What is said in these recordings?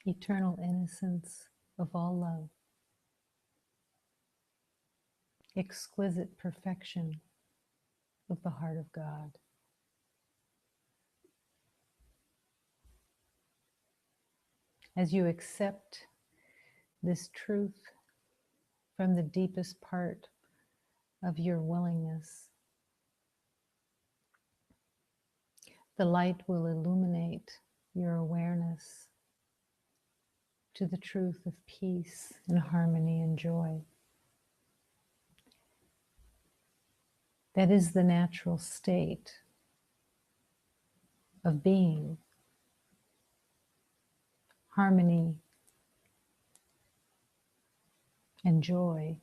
eternal innocence of all love, exquisite perfection of the heart of God. As you accept this truth from the deepest part of your willingness, the light will illuminate your awareness to the truth of peace and harmony and joy. That is the natural state of being. Harmony and joy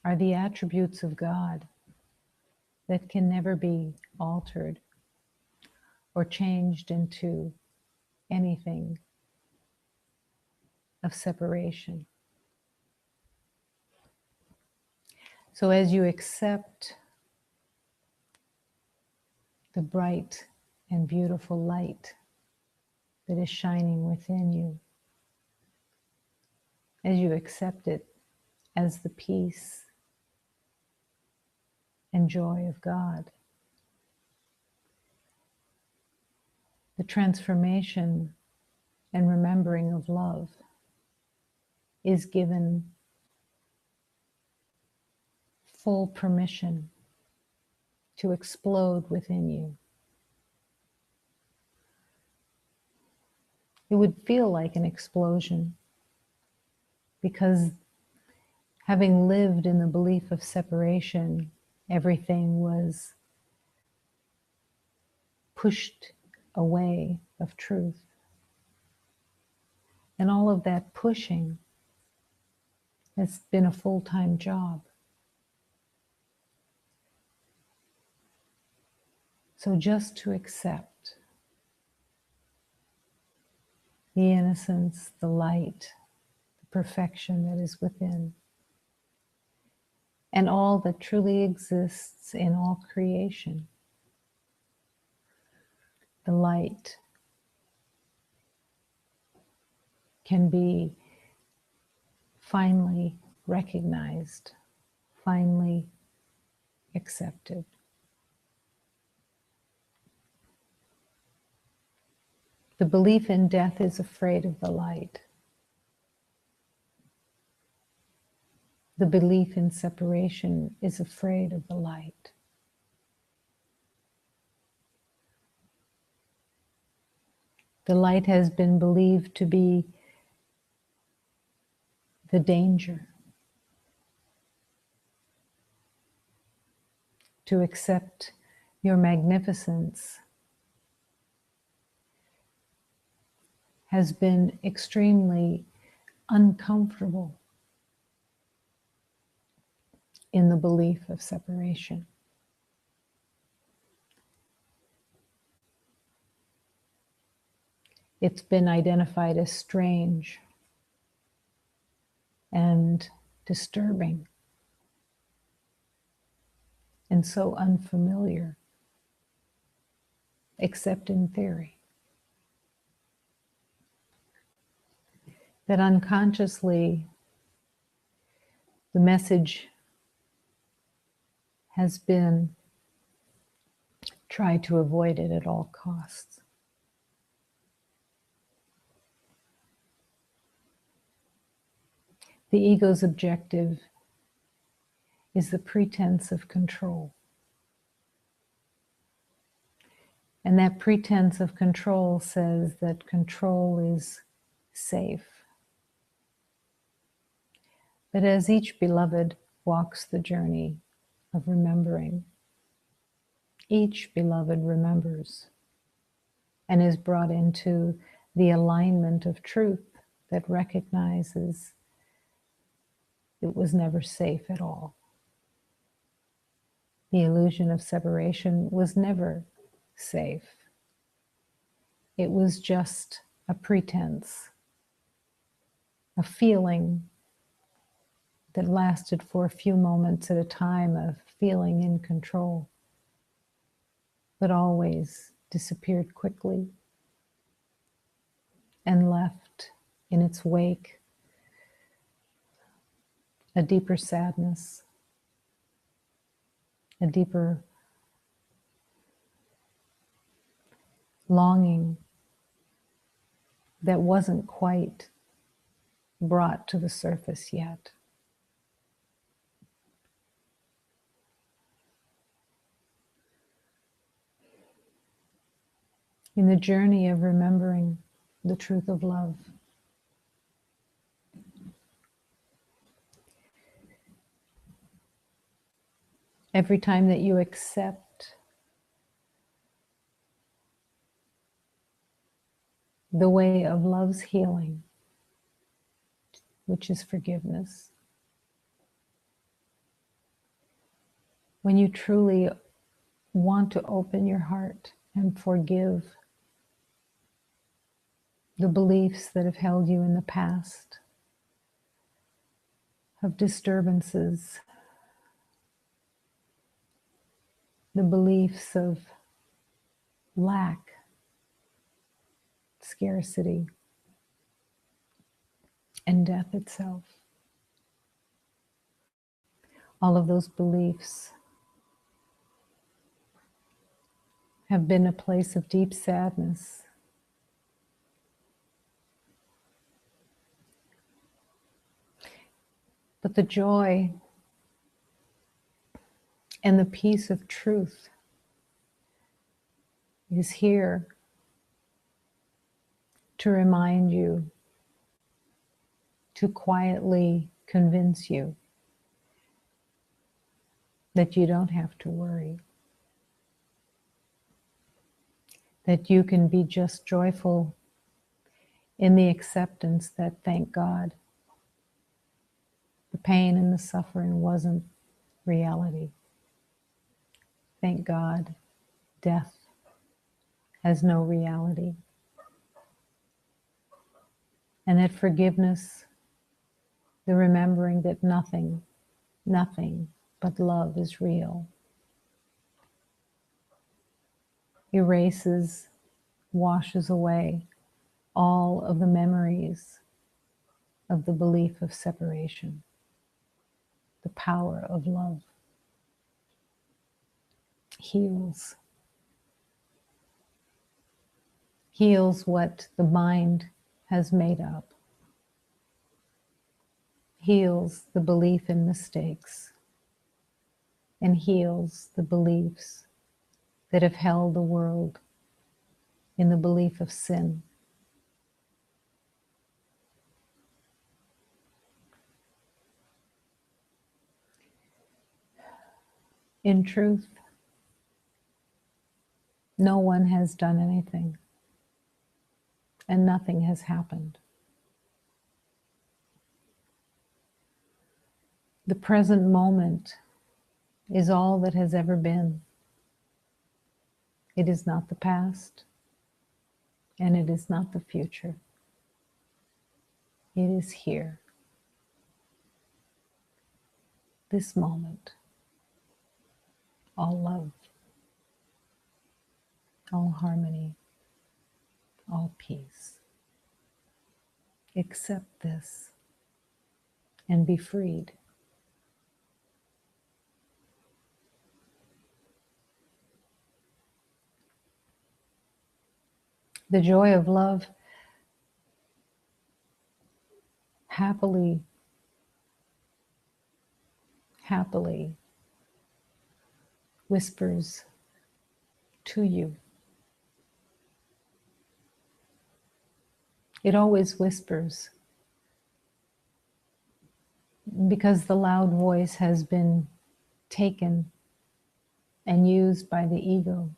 are the attributes of God that can never be altered or changed into anything of separation. So as you accept the bright and beautiful light that is shining within you, as you accept it as the peace and joy of God, the transformation and remembering of love is given full permission to explode within you. It would feel like an explosion because having lived in the belief of separation, everything was pushed away of truth. And all of that pushing has been a full-time job. So just to accept the innocence, the light, the perfection that is within, and all that truly exists in all creation, the light can be finally recognized, finally accepted. The belief in death is afraid of the light. The belief in separation is afraid of the light. The light has been believed to be the danger. To accept your magnificence has been extremely uncomfortable in the belief of separation. It's been identified as strange and disturbing and so unfamiliar, except in theory. That unconsciously the message has been try to avoid it at all costs. The ego's objective is the pretense of control. And that pretense of control says that control is safe. But as each beloved walks the journey of remembering, each beloved remembers and is brought into the alignment of truth that recognizes it was never safe at all. The illusion of separation was never safe. It was just a pretense, a feeling that lasted for a few moments at a time of feeling in control. but always disappeared quickly and left in its wake a deeper sadness, a deeper longing that wasn't quite brought to the surface yet. In the journey of remembering the truth of love, every time that you accept the way of love's healing, which is forgiveness, when you truly want to open your heart and forgive the beliefs that have held you in the past, of disturbances, the beliefs of lack, scarcity, and death itself. All of those beliefs have been a place of deep sadness. But the joy and the peace of truth is here to remind you, to quietly convince you that you don't have to worry, that you can be just joyful in the acceptance that, thank God, the pain and the suffering wasn't reality. Thank God, death has no reality. And that forgiveness, the remembering that nothing but love is real, erases, washes away all of the memories of the belief of separation, the power of love heals what the mind has made up, heals the belief in mistakes, and heals the beliefs that have held the world in the belief of sin. In truth, no one has done anything, and nothing has happened. The present moment is all that has ever been. It is not the past, and it is not the future. It is here, this moment, all love, all harmony, all peace. Accept this and be freed. The joy of love happily whispers to you. It always whispers because the loud voice has been taken and used by the ego.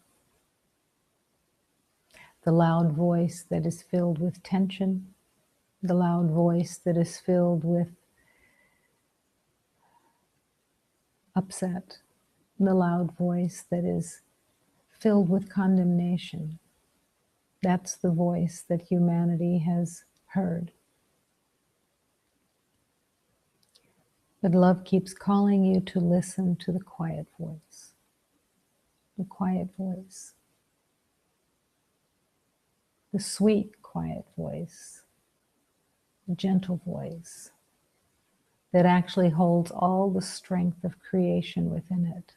The loud voice that is filled with tension, the loud voice that is filled with upset, the loud voice that is filled with condemnation. That's the voice that humanity has heard. But love keeps calling you to listen to the quiet voice, the quiet voice, the sweet, quiet voice, the gentle voice that actually holds all the strength of creation within it.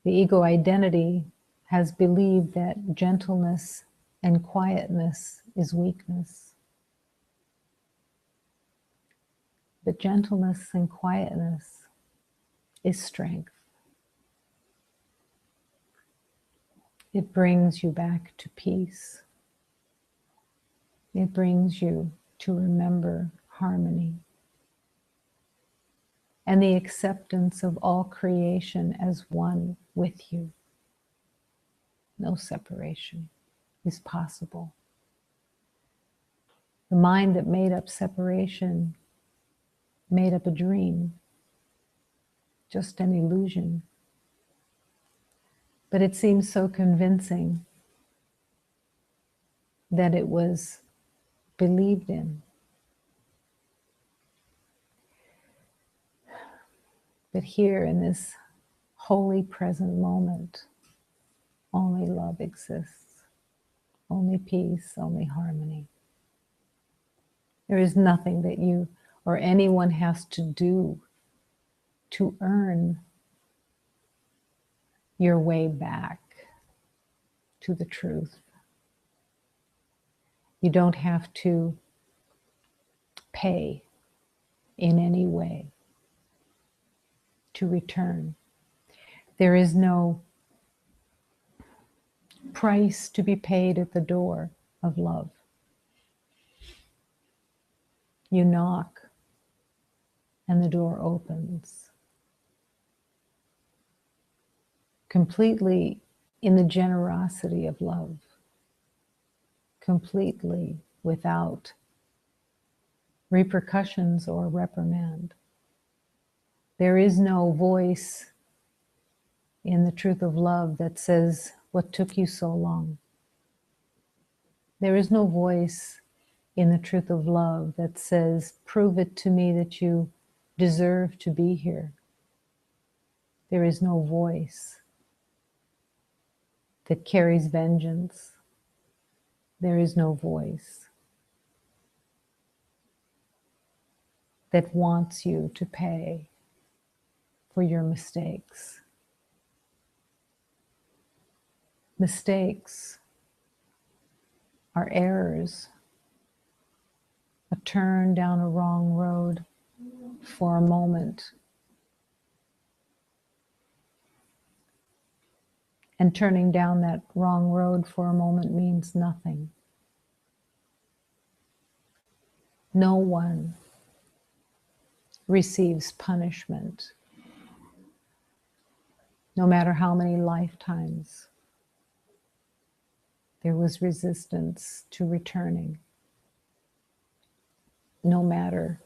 The ego identity has believed that gentleness and quietness is weakness. But gentleness and quietness is strength. It brings you back to peace. It brings you to remember harmony and the acceptance of all creation as one with you. No separation is possible. The mind that made up separation made up a dream, just an illusion. But it seems so convincing that it was believed in. But here in this holy present moment, only love exists, only peace, only harmony. There is nothing that you or anyone has to do to earn your way back to the truth. You don't have to pay in any way to return. There is no price to be paid at the door of love. You knock and the door opens. Completely in the generosity of love. Completely without repercussions or reprimand. There is no voice in the truth of love that says, "What took you so long?" There is no voice in the truth of love that says, "Prove it to me that you deserve to be here." There is no voice that carries vengeance. There is no voice that wants you to pay for your mistakes. Mistakes are errors, a turn down a wrong road for a moment. And turning down that wrong road for a moment means nothing. No one receives punishment, no matter how many lifetimes there was resistance to returning. No matter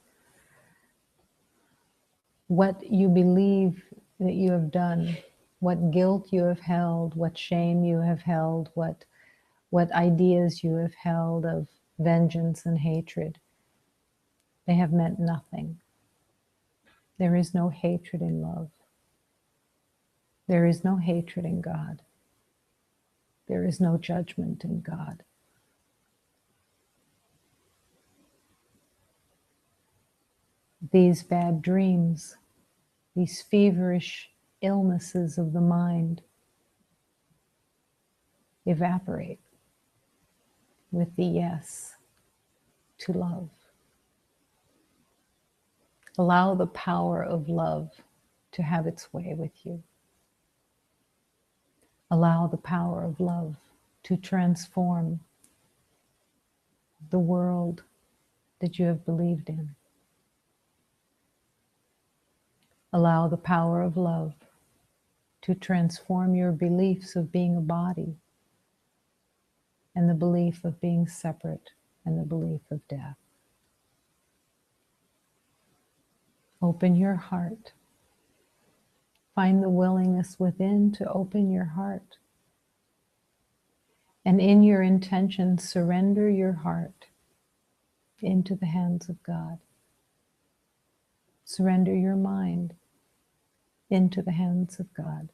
what you believe that you have done, what guilt you have held, what shame you have held, what ideas you have held of vengeance and hatred, they have meant nothing. There is no hatred in love. There is no hatred in God. There is no judgment in God. These bad dreams, these feverish illnesses of the mind evaporate with the yes to love. Allow the power of love to have its way with you. Allow the power of love to transform the world that you have believed in. Allow the power of love to transform your beliefs of being a body and the belief of being separate and the belief of death. Open your heart. Find the willingness within to open your heart. And in your intention, surrender your heart into the hands of God. Surrender your mind into the hands of God.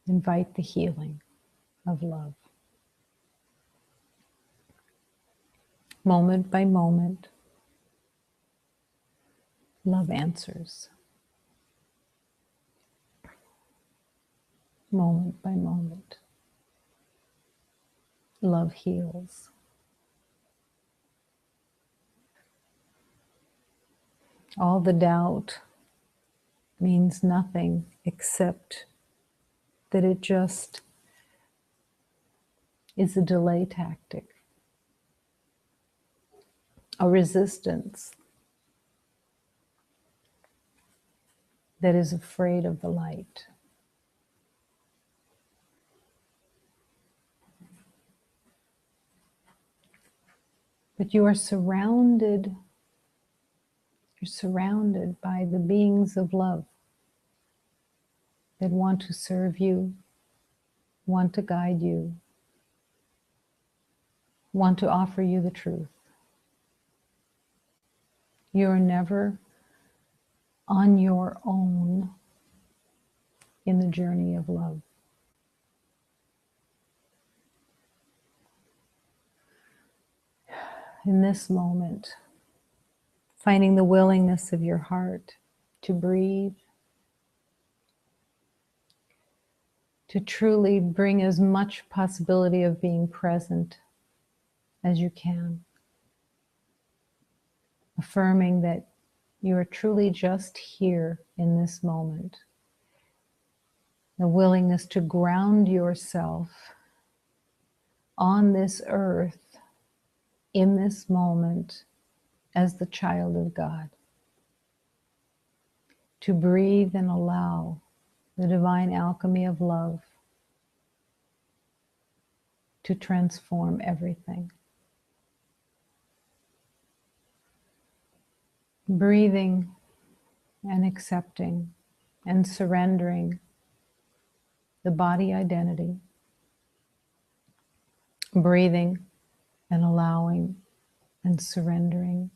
Invite the healing of love. Moment by moment, love answers. Moment by moment, love heals. All the doubt means nothing except that it just is a delay tactic, a resistance that is afraid of the light. But you're surrounded by the beings of love that want to serve you, want to guide you, want to offer you the truth. You're never on your own in the journey of love. In this moment, finding the willingness of your heart to breathe, to truly bring as much possibility of being present as you can. Affirming that you are truly just here in this moment. The willingness to ground yourself on this earth, in this moment, as the child of God. To breathe and allow the divine alchemy of love to transform everything. Breathing and accepting and surrendering the body identity. Breathing and allowing and surrendering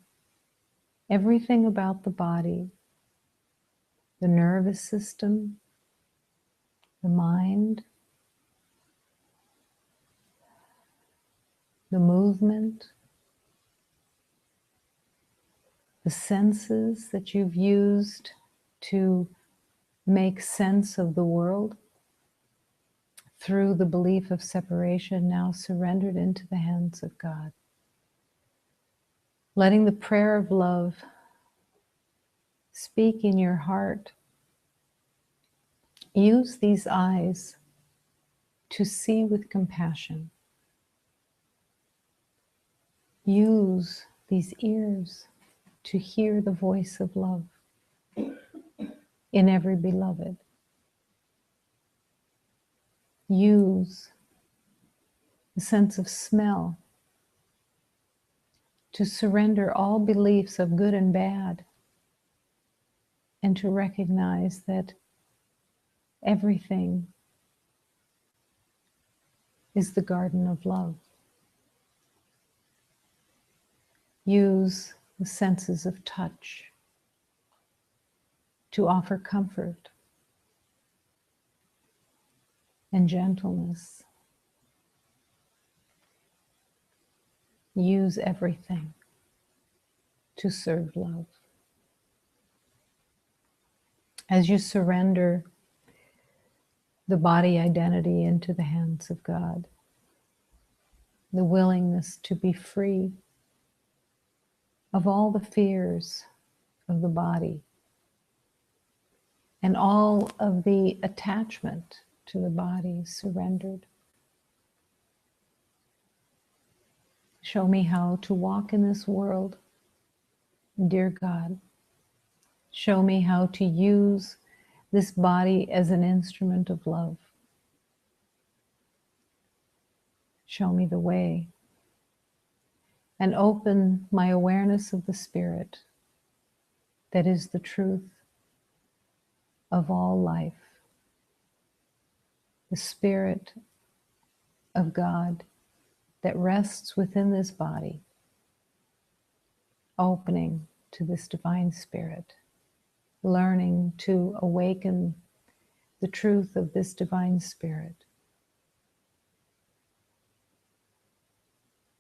everything about the body, the nervous system, the mind, the movement, the senses that you've used to make sense of the world through the belief of separation, now surrendered into the hands of God. Letting the prayer of love speak in your heart. Use these eyes to see with compassion. Use these ears to hear the voice of love in every beloved. Use the sense of smell to surrender all beliefs of good and bad and to recognize that everything is the garden of love. Use the senses of touch to offer comfort and gentleness. Use everything to serve love. As you surrender the body identity into the hands of God, the willingness to be free of all the fears of the body and all of the attachment to the body surrendered. Show me how to walk in this world, dear God. Show me how to use this body as an instrument of love. Show me the way. And open my awareness of the Spirit that is the truth of all life. The Spirit of God that rests within this body, opening to this divine Spirit learning to awaken the truth of this divine spirit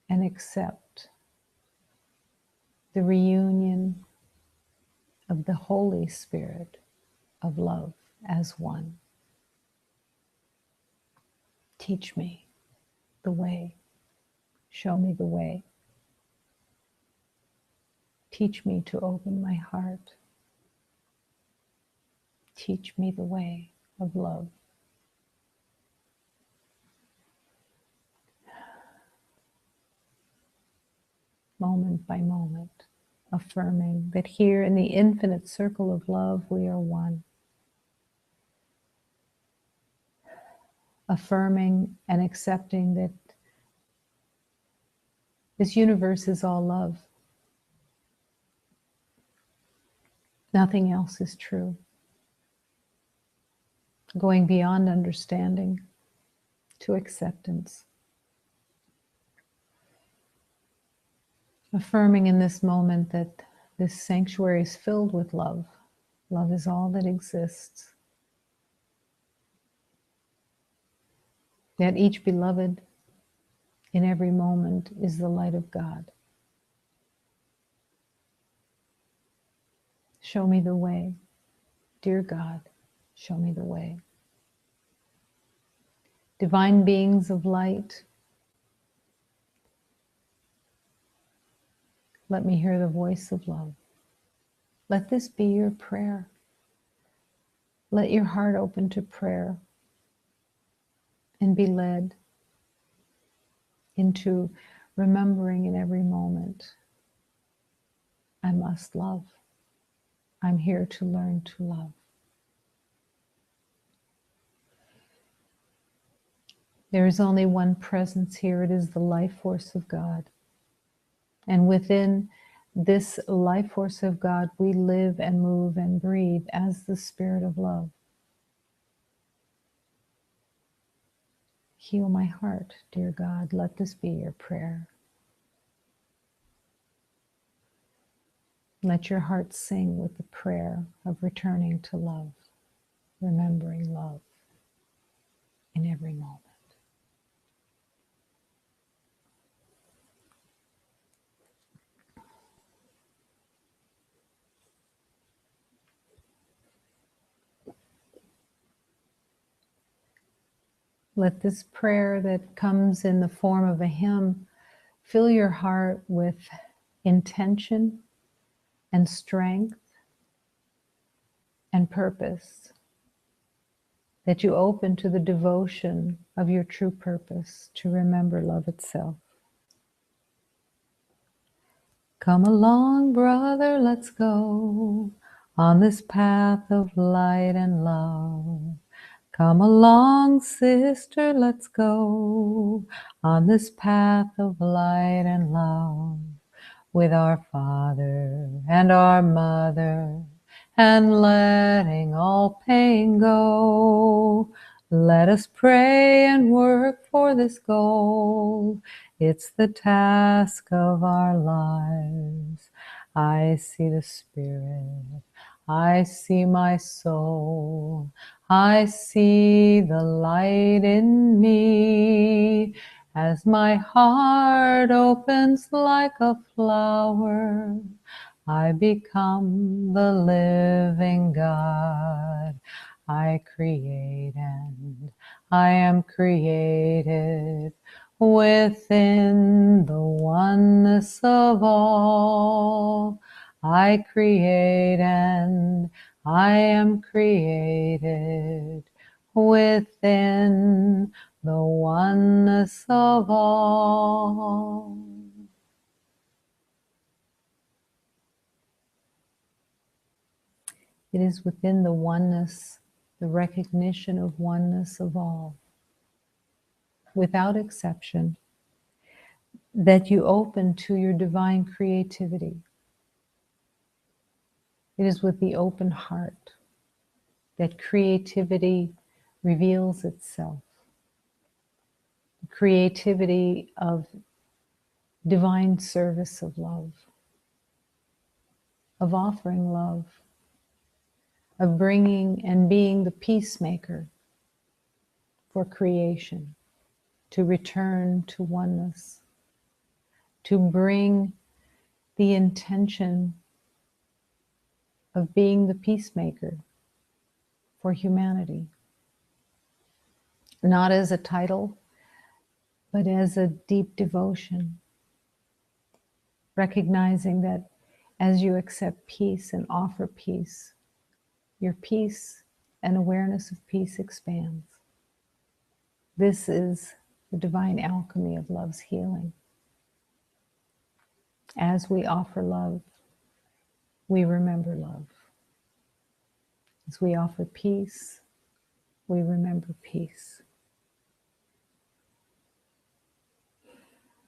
and accept the reunion of the Holy Spirit of love as one. Teach me the way. Show me the way. Teach me to open my heart. Teach me the way of love. Moment by moment, affirming that here in the infinite circle of love, we are one. Affirming and accepting that this universe is all love. Nothing else is true. Going beyond understanding to acceptance. Affirming in this moment that this sanctuary is filled with love. Love is all that exists. That each beloved in every moment is the light of God. Show me the way. Dear God, show me the way. Divine beings of light, let me hear the voice of love. Let this be your prayer. Let your heart open to prayer and be led into remembering in every moment, I must love. I'm here to learn to love. There is only one presence here. It is the life force of God. And within this life force of God, we live and move and breathe as the spirit of love. Heal my heart, dear God. Let this be your prayer. Let your heart sing with the prayer of returning to love, remembering love in every moment. Let this prayer that comes in the form of a hymn fill your heart with intention and strength and purpose, that you open to the devotion of your true purpose to remember love itself. Come along, brother, let's go on this path of light and love. Come along, sister, let's go on this path of light and love with our Father and our Mother, and letting all pain go. Let us pray and work for this goal. It's the task of our lives. I see the Spirit. I see my soul. I see the light in me. As my heart opens like a flower, I become the living God. I create and I am created within the oneness of all. I create and I am created within the oneness of all. It is within the oneness, the recognition of oneness of all, without exception, that you open to your divine creativity. It is with the open heart that creativity reveals itself. The creativity of divine service of love, of offering love, of bringing and being the peacemaker for creation, to return to oneness, to bring the intention of being the peacemaker for humanity, not as a title, but as a deep devotion, recognizing that as you accept peace and offer peace, your peace and awareness of peace expands. This is the divine alchemy of love's healing. As we offer love, we remember love. As we offer peace, we remember peace.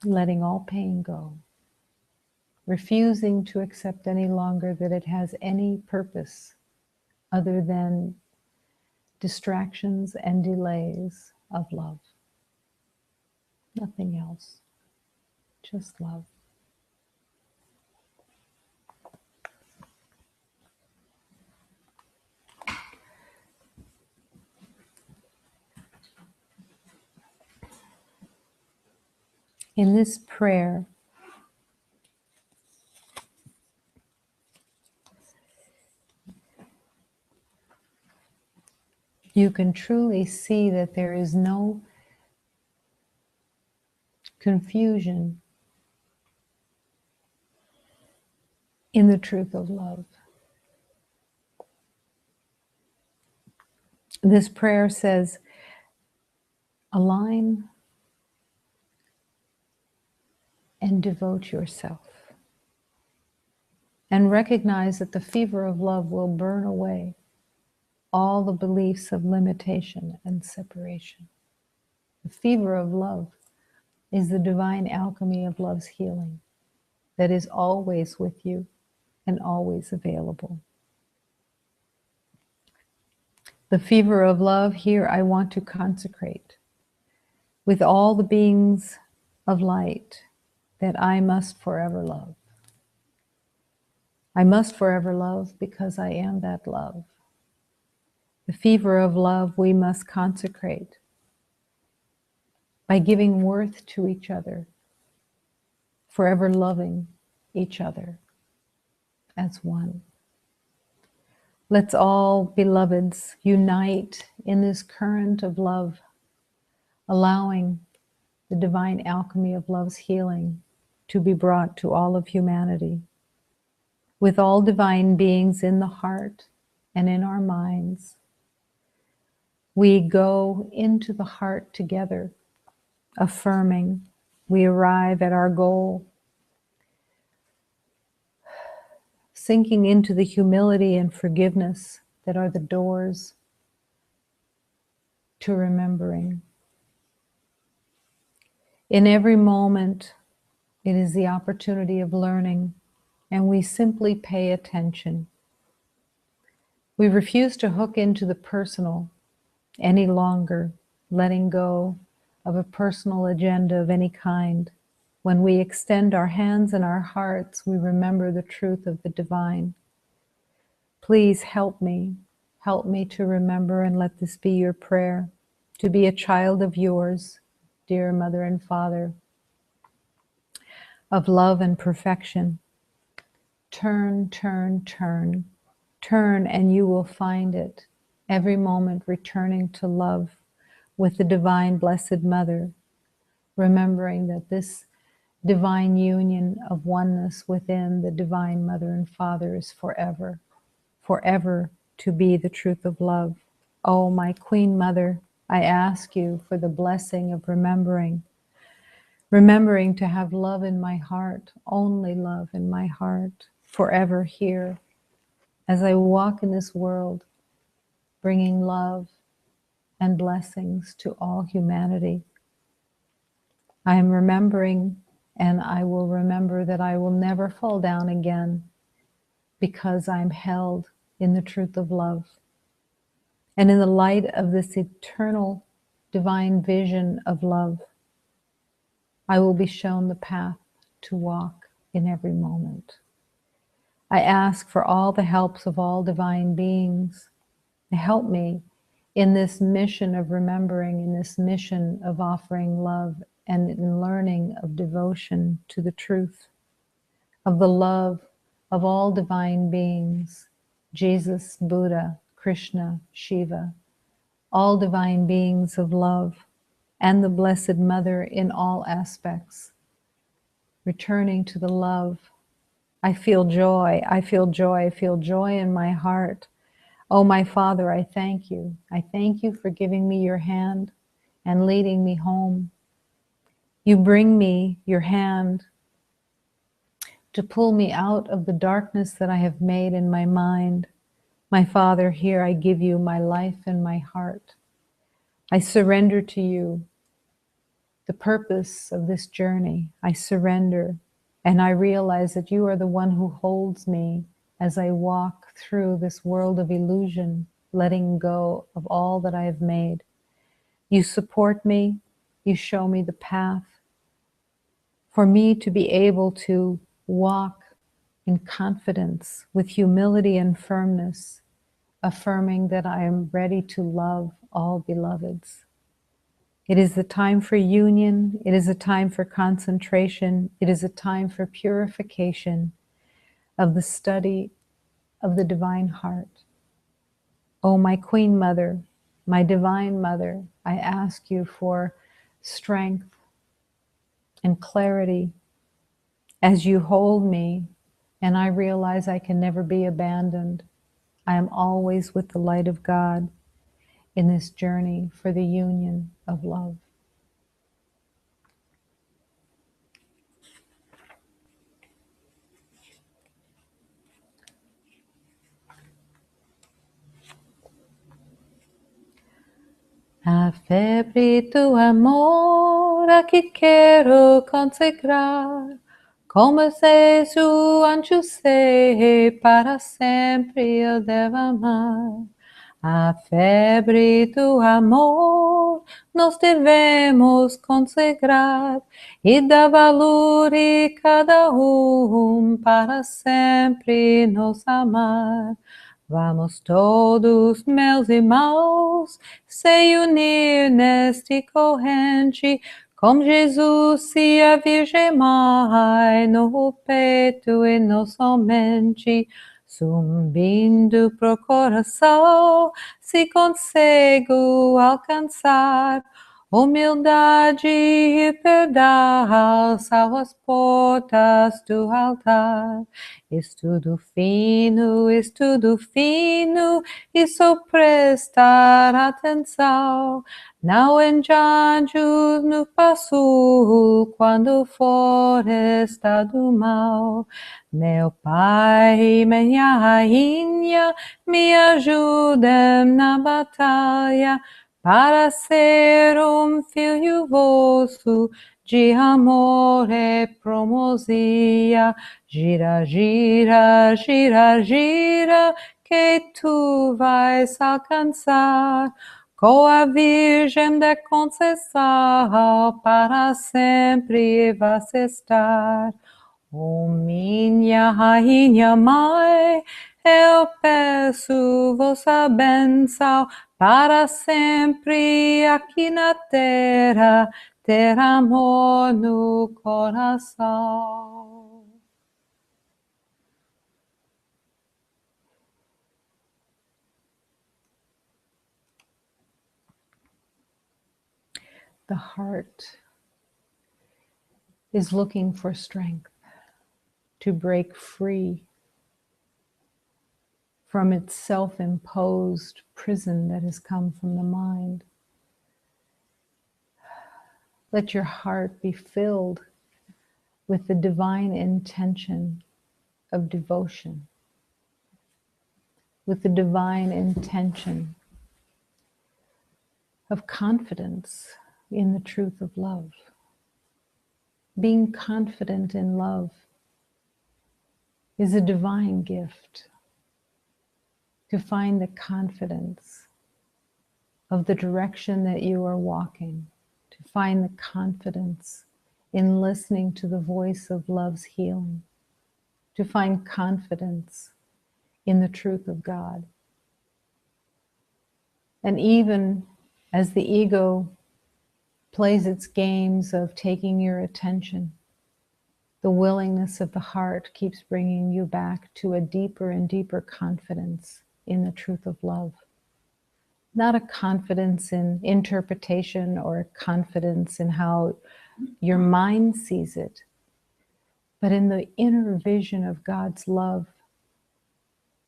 Letting all pain go. Refusing to accept any longer that it has any purpose other than distractions and delays of love. Nothing else, just love. In this prayer, you can truly see that there is no confusion in the truth of love. This prayer says, align and devote yourself. And recognize that the fever of love will burn away all the beliefs of limitation and separation. The fever of love is the divine alchemy of love's healing that is always with you and always available. The fever of love here I want to consecrate with all the beings of light that I must forever love. I must forever love because I am that love. The fever of love we must consecrate by giving worth to each other, forever loving each other as one. Let's all, beloveds, unite in this current of love, allowing the divine alchemy of love's healing to be brought to all of humanity. With all divine beings in the heart and in our minds, we go into the heart together, affirming we arrive at our goal, sinking into the humility and forgiveness that are the doors to remembering. In every moment, it is the opportunity of learning, and we simply pay attention. We refuse to hook into the personal any longer, letting go of a personal agenda of any kind. When we extend our hands and our hearts, we remember the truth of the divine. Please help me to remember, and let this be your prayer, to be a child of yours, dear Mother and Father, of love and perfection. Turn, turn, turn. Turn and you will find it. Every moment returning to love with the divine Blessed Mother, remembering that this divine union of oneness within the divine Mother and Father is forever, forever to be the truth of love. Oh, my Queen Mother, I ask you for the blessing of remembering to have love in my heart, only love in my heart, forever here, as I walk in this world, bringing love and blessings to all humanity. I am remembering, and I will remember that I will never fall down again because I'm held in the truth of love. And in the light of this eternal divine vision of love, I will be shown the path to walk in every moment. I ask for all the helps of all divine beings to help me in this mission of remembering, in this mission of offering love, and in learning of devotion to the truth, of the love of all divine beings, Jesus, Buddha, Krishna, Shiva, all divine beings of love, and the Blessed Mother in all aspects. Returning to the love, I feel joy, I feel joy, I feel joy in my heart. Oh, my Father, I thank you. I thank you for giving me your hand and leading me home. You bring me your hand to pull me out of the darkness that I have made in my mind. My Father, here I give you my life and my heart. I surrender to you the purpose of this journey. I surrender, and I realize that you are the one who holds me as I walk through this world of illusion, letting go of all that I have made. You support me, you show me the path for me to be able to walk in confidence, with humility and firmness, affirming that I am ready to love all beloveds. It is the time for union, it is a time for concentration, it is a time for purification of the study of the divine heart. Oh, my Queen Mother, my Divine Mother, I ask you for strength and clarity as you hold me, and I realize I can never be abandoned. I am always with the light of God in this journey for the union of love. A febre do amor a que quero consagrar, como seja o anjo sei, para sempre eu devo amar. A febre do amor nós devemos consagrar e dar valor e cada para sempre nos amar. Vamos todos, meus irmãos, se unir neste corrente, com Jesus e a Virgem Mãe no peito e não somente, subindo pro coração, se consigo alcançar humildade e perdão são as portas do altar. Estudo fino, e só prestar atenção. Não enjanjo no passo quando for estado mal. Meu pai e minha rainha me ajudem na batalha para ser filho vosso de amor e promozia. Gira, gira, gira, gira, que tu vais alcançar com a Virgem da Conceição, para sempre vais estar. Oh, minha rainha mãe, eu peço vossa bênção para sempre aqui na terra, ter amor no coração. The heart is looking for strength to break free from its self-imposed prison that has come from the mind. Let your heart be filled with the divine intention of devotion, with the divine intention of confidence in the truth of love. Being confident in love is a divine gift. To find the confidence of the direction that you are walking, to find the confidence in listening to the voice of love's healing. to find confidence in the truth of God. And even as the ego plays its games of taking your attention, the willingness of the heart keeps bringing you back to a deeper and deeper confidence in the truth of love. Not a confidence in interpretation or a confidence in how your mind sees it, but in the inner vision of God's love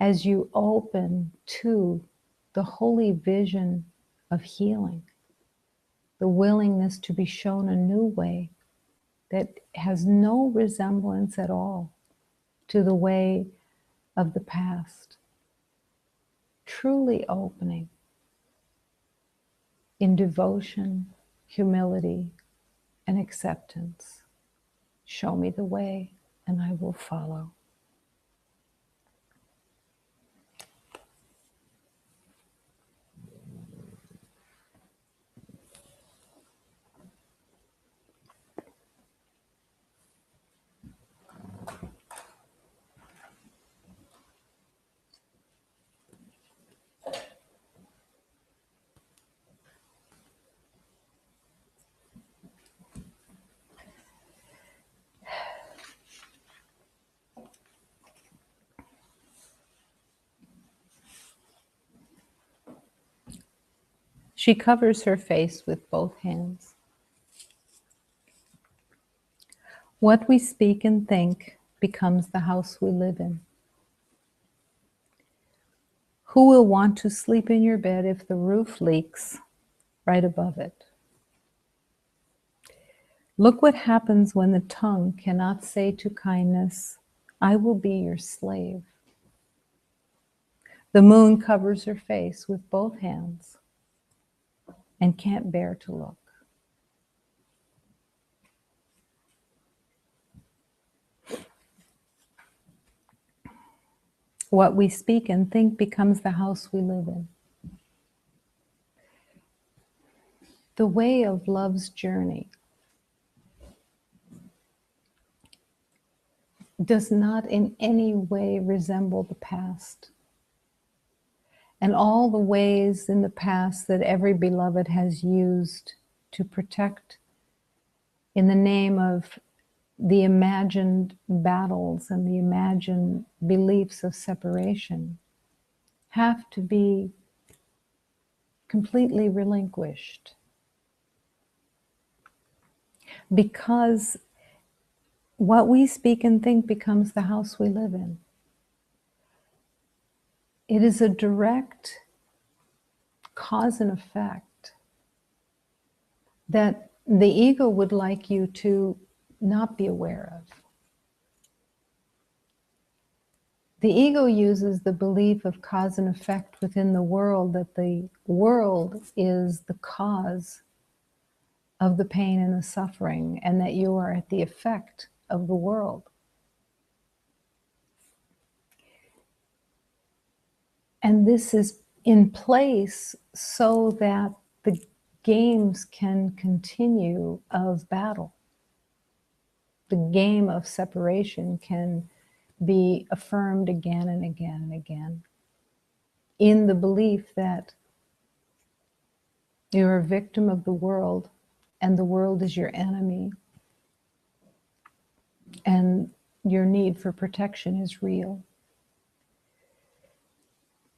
as you open to the holy vision of healing, the willingness to be shown a new way that has no resemblance at all to the way of the past. Truly opening in devotion, humility, and acceptance. Show me the way, and I will follow. She covers her face with both hands. What we speak and think becomes the house we live in. Who will want to sleep in your bed if the roof leaks right above it? Look what happens when the tongue cannot say to kindness, I will be your slave. The moon covers her face with both hands and can't bear to look. What we speak and think becomes the house we live in. The way of love's journey does not in any way resemble the past. And all the ways in the past that every beloved has used to protect in the name of the imagined battles and the imagined beliefs of separation have to be completely relinquished. Because what we speak and think becomes the house we live in. It is a direct cause and effect that the ego would like you to not be aware of. The ego uses the belief of cause and effect within the world, that the world is the cause of the pain and the suffering, and that you are at the effect of the world. And this is in place so that the games can continue of battle. The game of separation can be affirmed again and again and again, in the belief that you're a victim of the world and the world is your enemy, and your need for protection is real.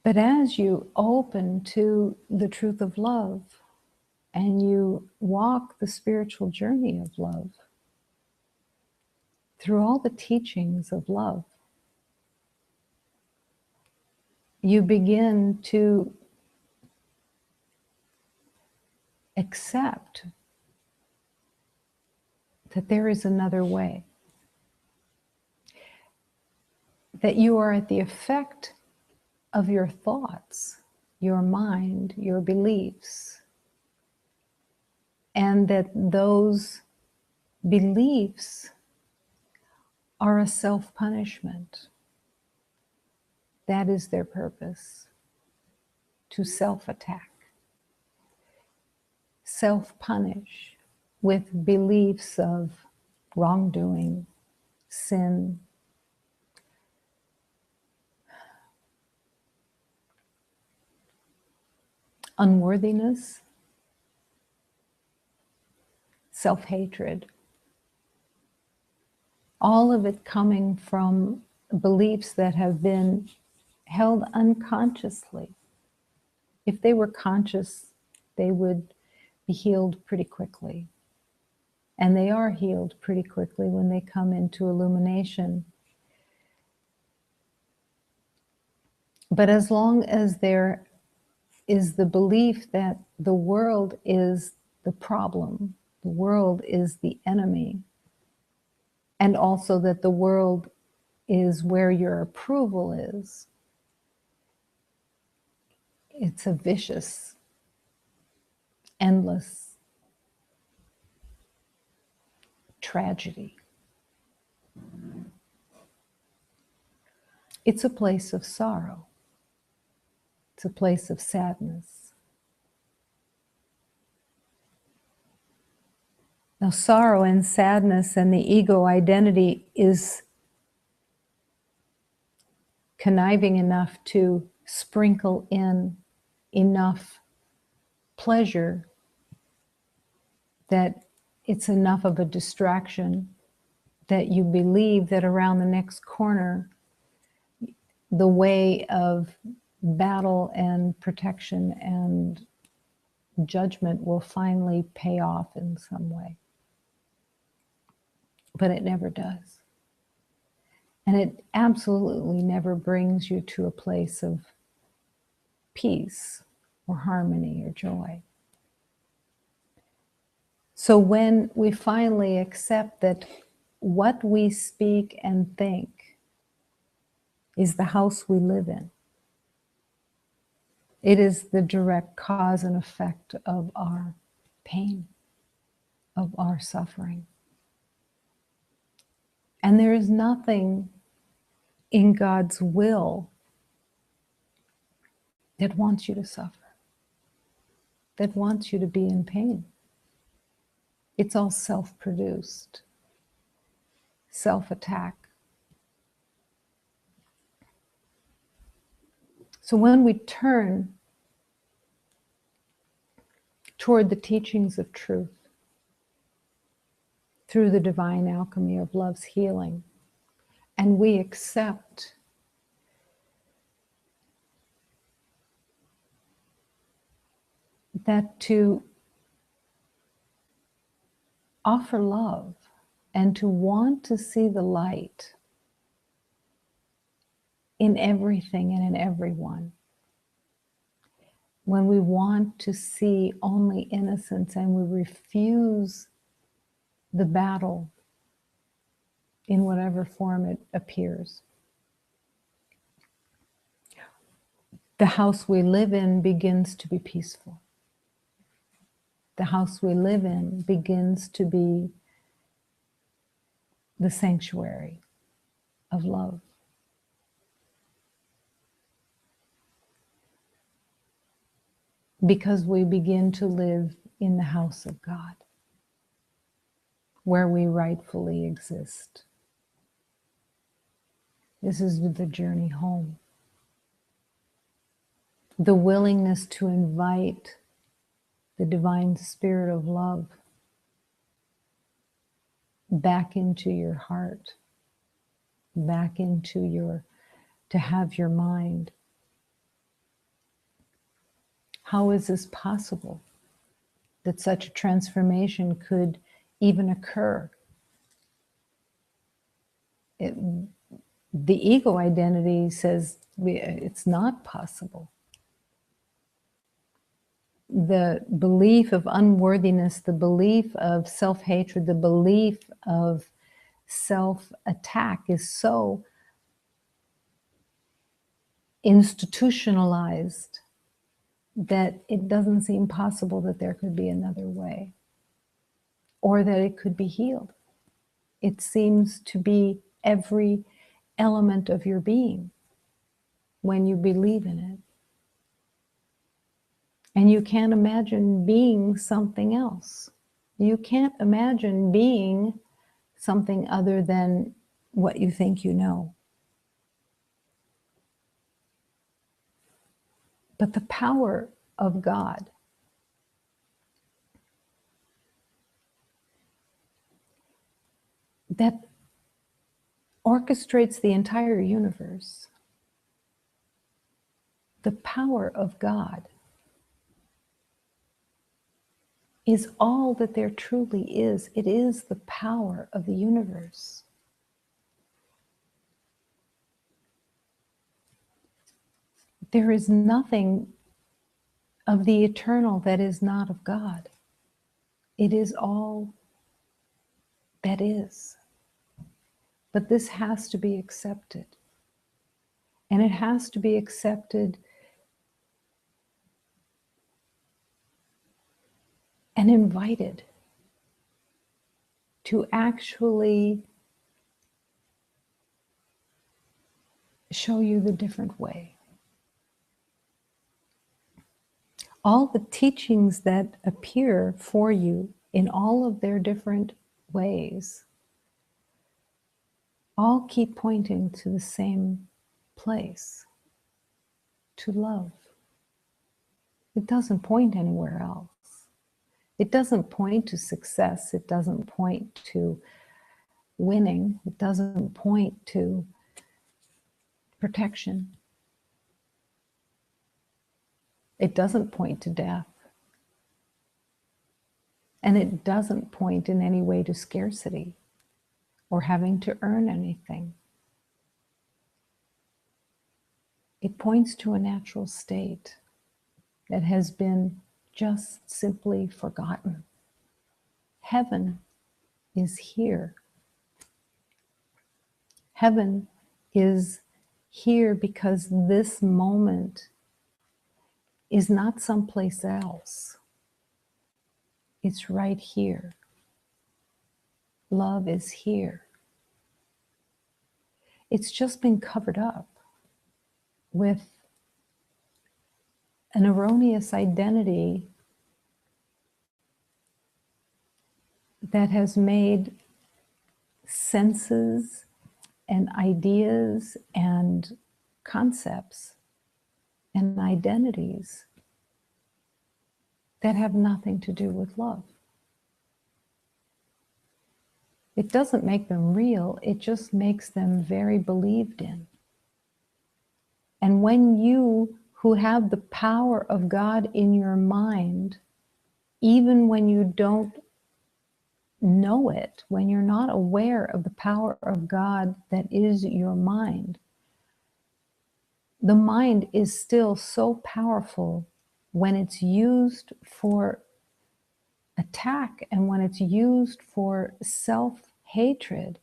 But as you open to the truth of love and you walk the spiritual journey of love through all the teachings of love, you begin to accept that there is another way, that you are at the effect of your thoughts, your mind, your beliefs, and that those beliefs are a self-punishment. That is their purpose, to self-attack, self-punish with beliefs of wrongdoing, sin, unworthiness, self-hatred, all of it coming from beliefs that have been held unconsciously. If they were conscious, they would be healed pretty quickly. And they are healed pretty quickly when they come into illumination. But as long as there is the belief that the world is the problem, the world is the enemy, and also that the world is where your approval is, it's a vicious, endless tragedy. It's a place of sorrow. It's a place of sadness. Now, sorrow and sadness and the ego identity is conniving enough to sprinkle in enough pleasure that it's enough of a distraction that you believe that around the next corner, the way of battle and protection and judgment will finally pay off in some way. But it never does. And it absolutely never brings you to a place of peace or harmony or joy. So when we finally accept that what we speak and think is the house we live in, it is the direct cause and effect of our pain, of our suffering. And there is nothing in God's will that wants you to suffer, that wants you to be in pain. It's all self-produced, self-attack. So when we turn toward the teachings of truth through the divine alchemy of love's healing, and we accept that to offer love and to want to see the light in everything and in everyone, when we want to see only innocence and we refuse the battle in whatever form it appears, the house we live in begins to be peaceful. The house we live in begins to be the sanctuary of love. Because we begin to live in the house of God, where we rightfully exist. This is the journey home. The willingness to invite the divine spirit of love back into your heart, back into to have your mind. How is this possible that such a transformation could even occur? The ego identity says it's not possible. The belief of unworthiness, the belief of self-hatred, the belief of self-attack is so institutionalized that it doesn't seem possible that there could be another way, or that it could be healed. It seems to be every element of your being when you believe in it. And you can't imagine being something else. You can't imagine being something other than what you think you know. But the power of God. That orchestrates the entire universe. The power of God is all that there truly is. It is the power of the universe. There is nothing of the eternal that is not of God. It is all that is. But this has to be accepted. And it has to be accepted and invited to actually show you the different way. All the teachings that appear for you in all of their different ways all keep pointing to the same place, to love. It doesn't point anywhere else. It doesn't point to success. It doesn't point to winning. It doesn't point to protection. It doesn't point to death. And it doesn't point in any way to scarcity or having to earn anything. It points to a natural state that has been just simply forgotten. Heaven is here. Heaven is here because this moment is not someplace else. It's right here. Love is here. It's just been covered up with an erroneous identity that has made senses and ideas and concepts and identities that have nothing to do with love. It doesn't make them real, it just makes them very believed in. And when you, who have the power of God in your mind, even when you don't know it, when you're not aware of the power of God that is your mind, the mind is still so powerful when it's used for attack and when it's used for self-hatred.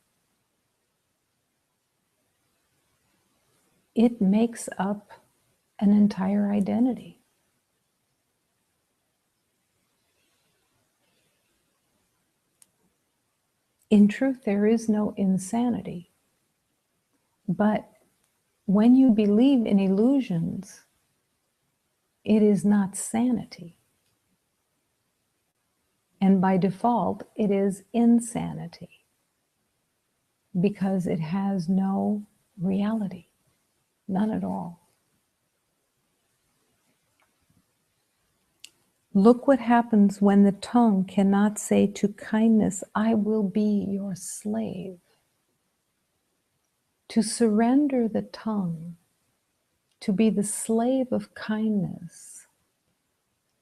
It makes up an entire identity. In truth, there is no insanity. But when you believe in illusions, it is not sanity. And by default, it is insanity because it has no reality, none at all. Look what happens when the tongue cannot say to kindness, I will be your slave. To surrender the tongue, to be the slave of kindness,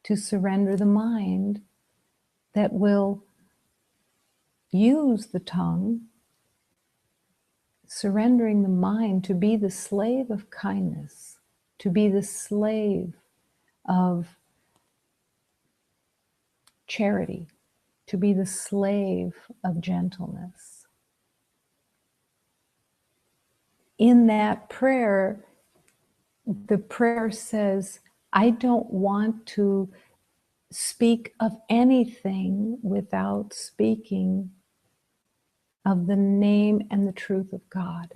to surrender the mind that will use the tongue, surrendering the mind to be the slave of kindness, to be the slave of charity, to be the slave of gentleness. In that prayer, the prayer says, I don't want to speak of anything without speaking of the name and the truth of God.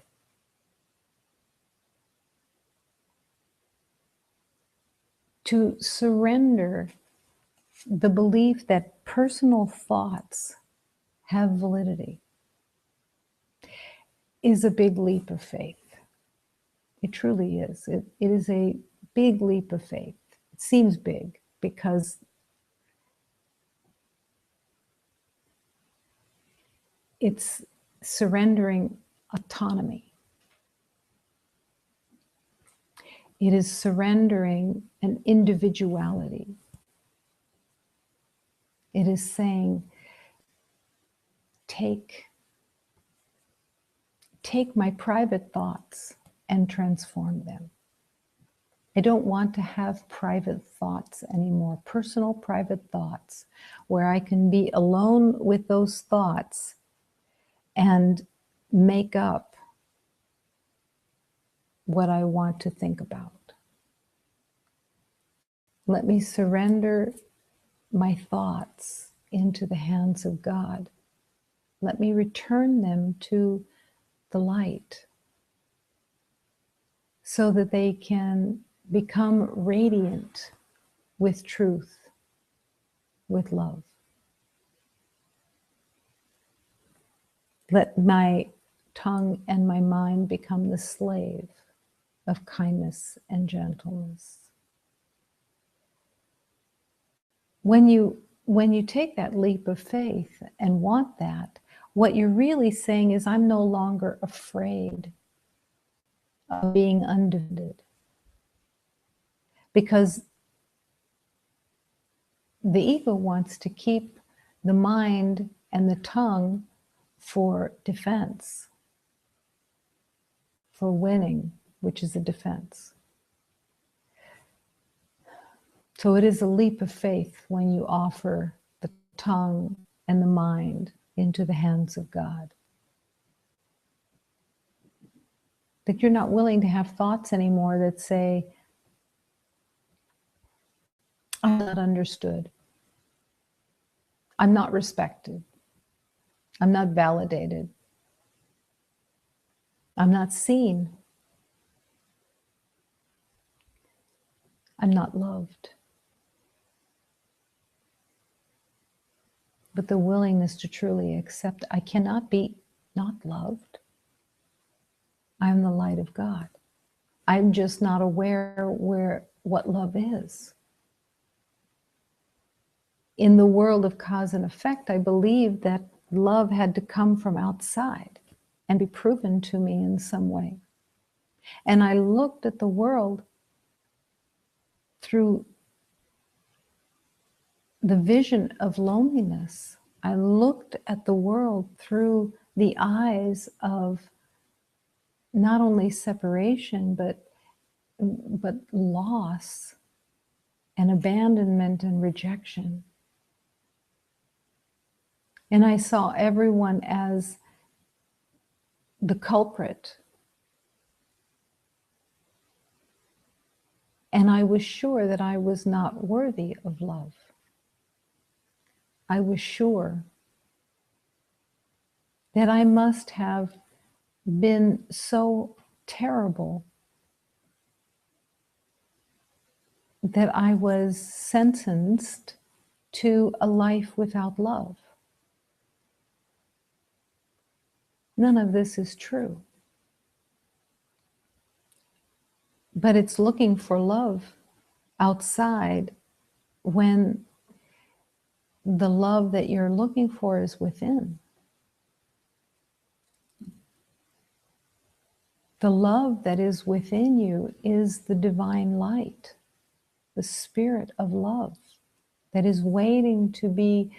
To surrender the belief that personal thoughts have validity is a big leap of faith. It truly is. It is a big leap of faith It seems big because it's surrendering autonomy. It is surrendering an individuality. It is saying, take my private thoughts and transform them. I don't want to have private thoughts anymore, personal private thoughts, where I can be alone with those thoughts and make up what I want to think about. Let me surrender my thoughts into the hands of God. Let me return them to the light so that they can become radiant with truth, with love. Let my tongue and my mind become the slave of kindness and gentleness. When you take that leap of faith and want that, what you're really saying is, I'm no longer afraid of being undefended. Because the ego wants to keep the mind and the tongue for defense, for winning, which is a defense. So it is a leap of faith when you offer the tongue and the mind into the hands of God. That you're not willing to have thoughts anymore that say, I'm not understood. I'm not respected. I'm not validated. I'm not seen. I'm not loved. But the willingness to truly accept, I cannot be not loved. I'm the light of God. I'm just not aware what love is. In the world of cause and effect, I believed that love had to come from outside and be proven to me in some way. And I looked at the world through the vision of loneliness. I looked at the world through the eyes of not only separation, but loss and abandonment and rejection. And I saw everyone as the culprit. And I was sure that I was not worthy of love. I was sure that I must have been so terrible that I was sentenced to a life without love. None of this is true. But it's looking for love outside when the love that you're looking for is within. The love that is within you is the divine light, the spirit of love that is waiting to be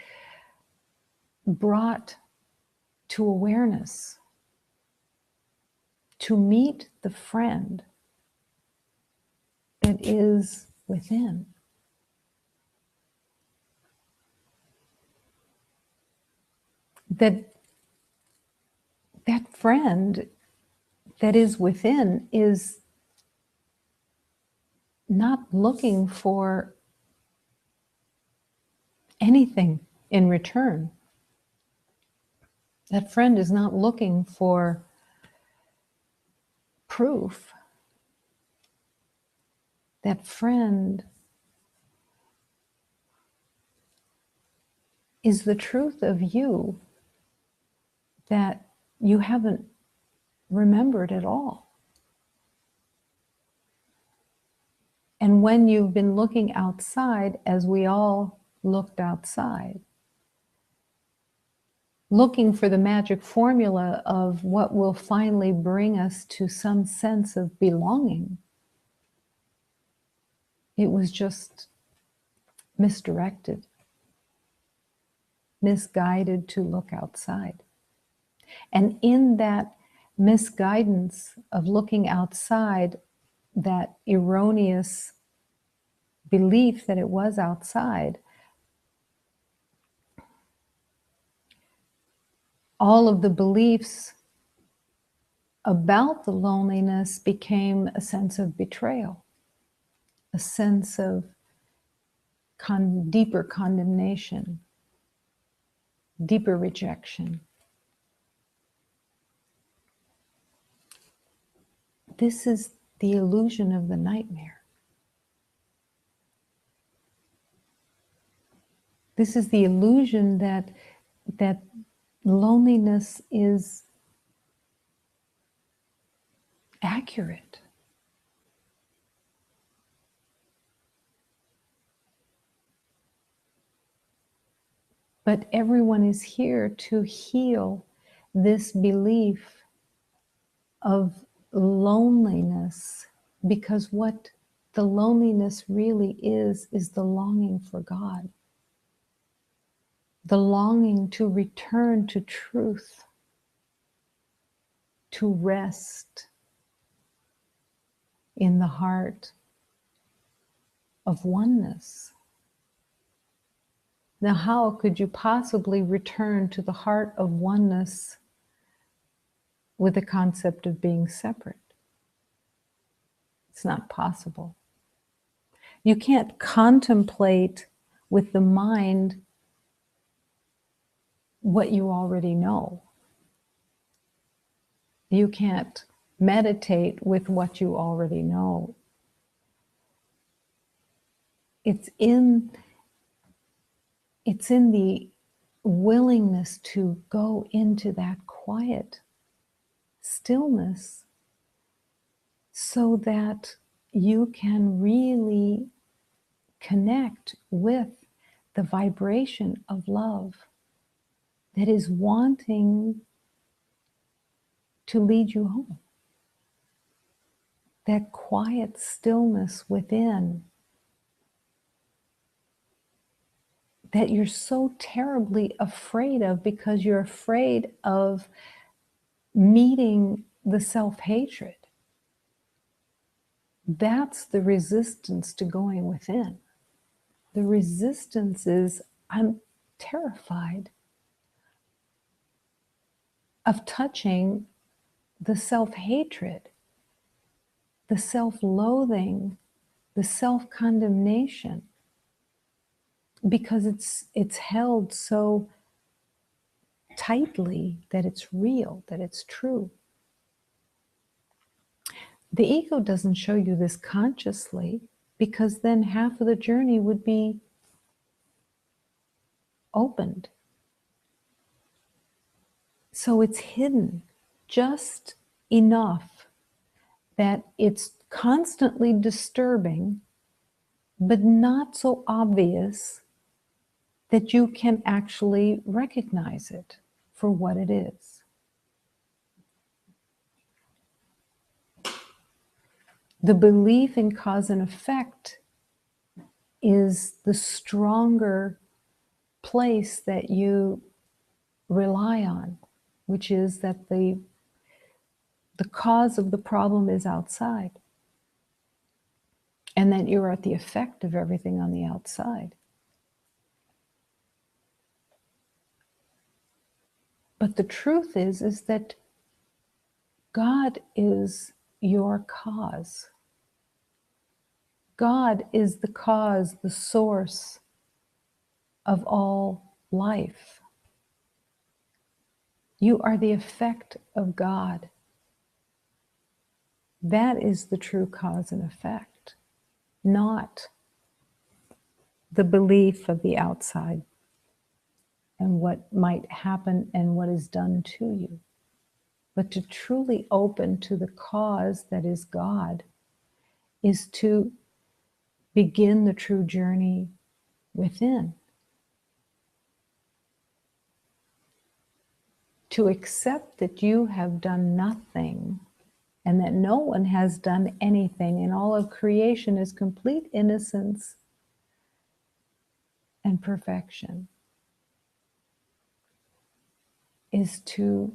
brought to awareness, to meet the friend that is within. That friend that is within is not looking for anything in return. That friend is not looking for proof. That friend is the truth of you that you haven't remembered at all. And when you've been looking outside, as we all looked outside, looking for the magic formula of what will finally bring us to some sense of belonging, it was just misdirected, misguided to look outside. And in that misguidance of looking outside, that erroneous belief that it was outside, all of the beliefs about the loneliness became a sense of betrayal, a sense of deeper condemnation, deeper rejection. This is the illusion of the nightmare. This is the illusion that loneliness is accurate. But everyone is here to heal this belief of loneliness, because what the loneliness really is the longing for God, the longing to return to truth, to rest in the heart of oneness. Now, how could you possibly return to the heart of oneness with the concept of being separate? It's not possible. You can't contemplate with the mind what you already know. You can't meditate with what you already know. It's in the willingness to go into that quiet stillness so that you can really connect with the vibration of love that is wanting to lead you home. That quiet stillness within that you're so terribly afraid of, because you're afraid of meeting the self-hatred. That's the resistance to going within. The resistance is, I'm terrified of touching the self-hatred, the self-loathing, the self-condemnation, because it's held so tightly that it's real, that it's true. The ego doesn't show you this consciously, because then half of the journey would be opened. So it's hidden just enough that it's constantly disturbing, but not so obvious that you can actually recognize it for what it is. The belief in cause and effect is the stronger place that you rely on, which is that the cause of the problem is outside, and that you're at the effect of everything on the outside. But the truth is that God is your cause. God is the cause, the source of all life. You are the effect of God. That is the true cause and effect, not the belief of the outside and what might happen and what is done to you. But to truly open to the cause that is God is to begin the true journey within. To accept that you have done nothing and that no one has done anything, and all of creation is complete innocence and perfection, is to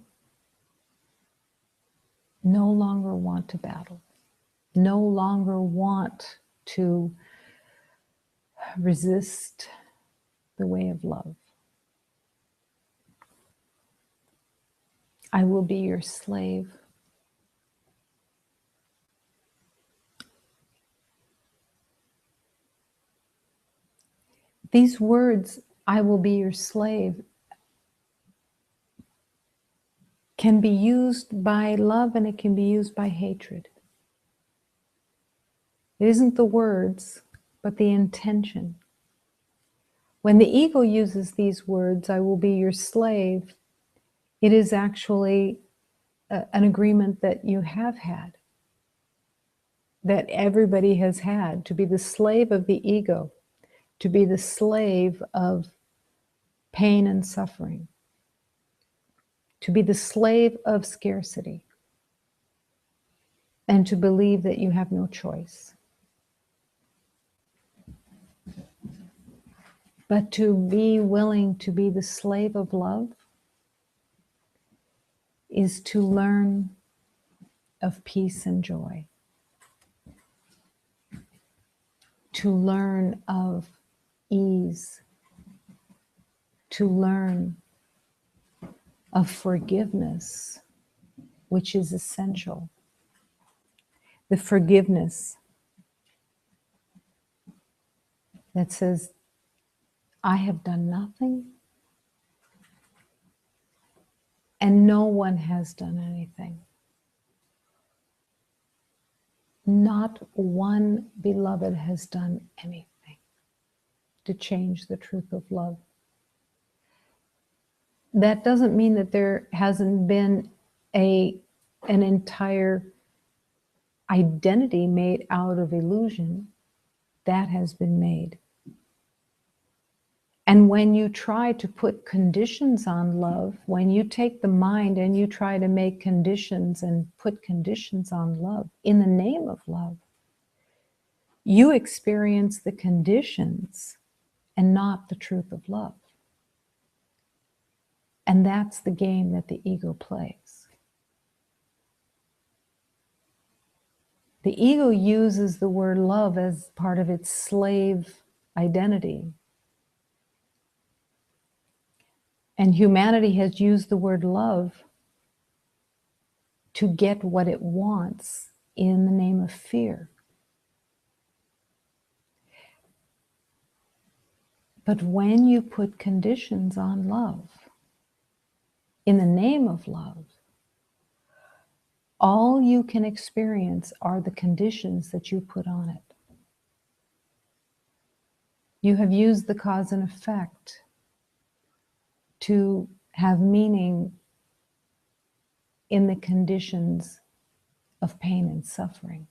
no longer want to battle, no longer want to resist the way of love. I will be your slave. These words, I will be your slave, can be used by love and it can be used by hatred. It isn't the words, but the intention. When the ego uses these words, I will be your slave, it is actually an agreement that you have had, that everybody has had, to be the slave of the ego, to be the slave of pain and suffering, to be the slave of scarcity, and to believe that you have no choice. But to be willing to be the slave of love is to learn of peace and joy, to learn of ease, to learn of forgiveness, which is essential. The forgiveness that says, I have done nothing and no one has done anything. Not one beloved has done anything to change the truth of love. That doesn't mean that there hasn't been an entire identity made out of illusion. That has been made. And when you try to put conditions on love, when you take the mind and you try to make conditions and put conditions on love in the name of love, you experience the conditions and not the truth of love. And that's the game that the ego plays. The ego uses the word love as part of its slave identity. And humanity has used the word love to get what it wants in the name of fear. But when you put conditions on love, in the name of love, all you can experience are the conditions that you put on it. You have used the cause and effect to have meaning in the conditions of pain and suffering.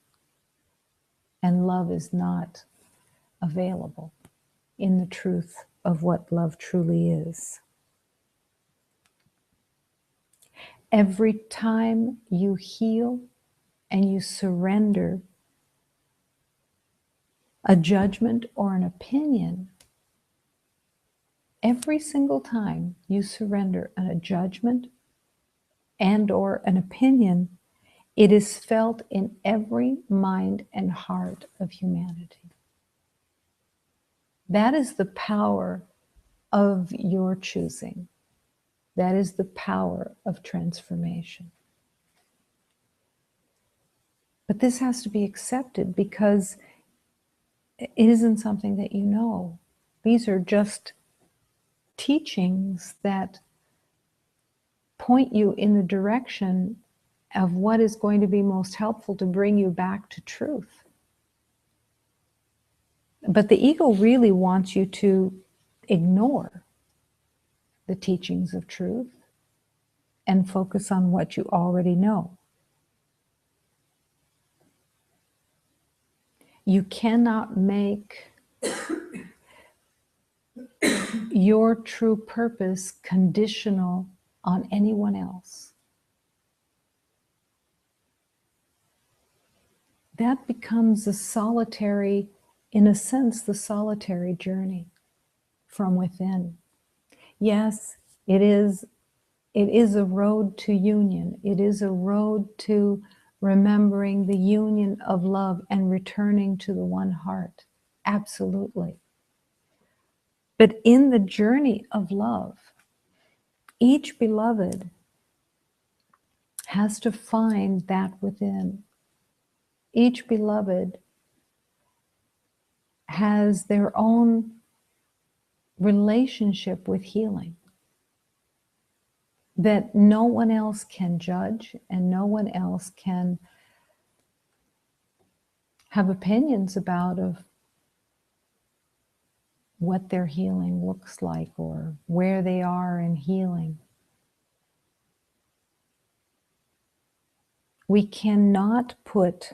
And love is not available in the truth of what love truly is. Every time you heal and you surrender a judgment or an opinion, every single time you surrender a judgment and or an opinion, it is felt in every mind and heart of humanity. That is the power of your choosing. That is the power of transformation. But this has to be accepted because it isn't something that you know. These are just teachings that point you in the direction of what is going to be most helpful to bring you back to truth. But the ego really wants you to ignore the teachings of truth and focus on what you already know. You cannot make your true purpose conditional on anyone else. That becomes a solitary, in a sense, the solitary journey from within. Yes, it is a road to union. It is a road to remembering the union of love and returning to the one heart. Absolutely. But in the journey of love, each beloved has to find that within. Each beloved has their own relationship with healing that no one else can judge and no one else can have opinions about of what their healing looks like or where they are in healing. We cannot put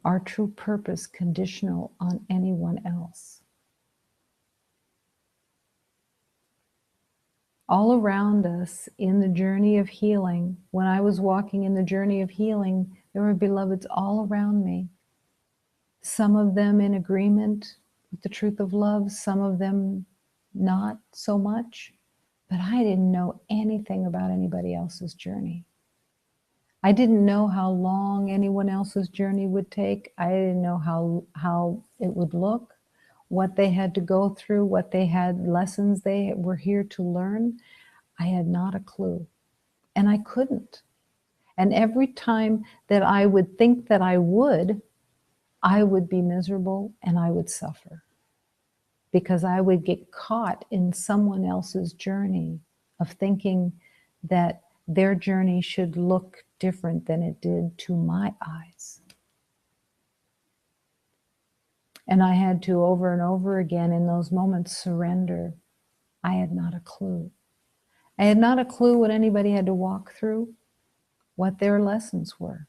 our true purpose conditional on anyone else. All around us in the journey of healing, when I was walking in the journey of healing, there were beloveds all around me. Some of them in agreement with the truth of love, some of them not so much. But I didn't know anything about anybody else's journey. I didn't know how long anyone else's journey would take. I didn't know how it would look, what they had to go through, what they had, lessons they were here to learn. I had not a clue, and I couldn't. And every time that I would think that I would be miserable and I would suffer because I would get caught in someone else's journey of thinking that their journey should look different than it did to my eyes. And I had to over and over again in those moments surrender. I had not a clue. I had not a clue what anybody had to walk through, what their lessons were.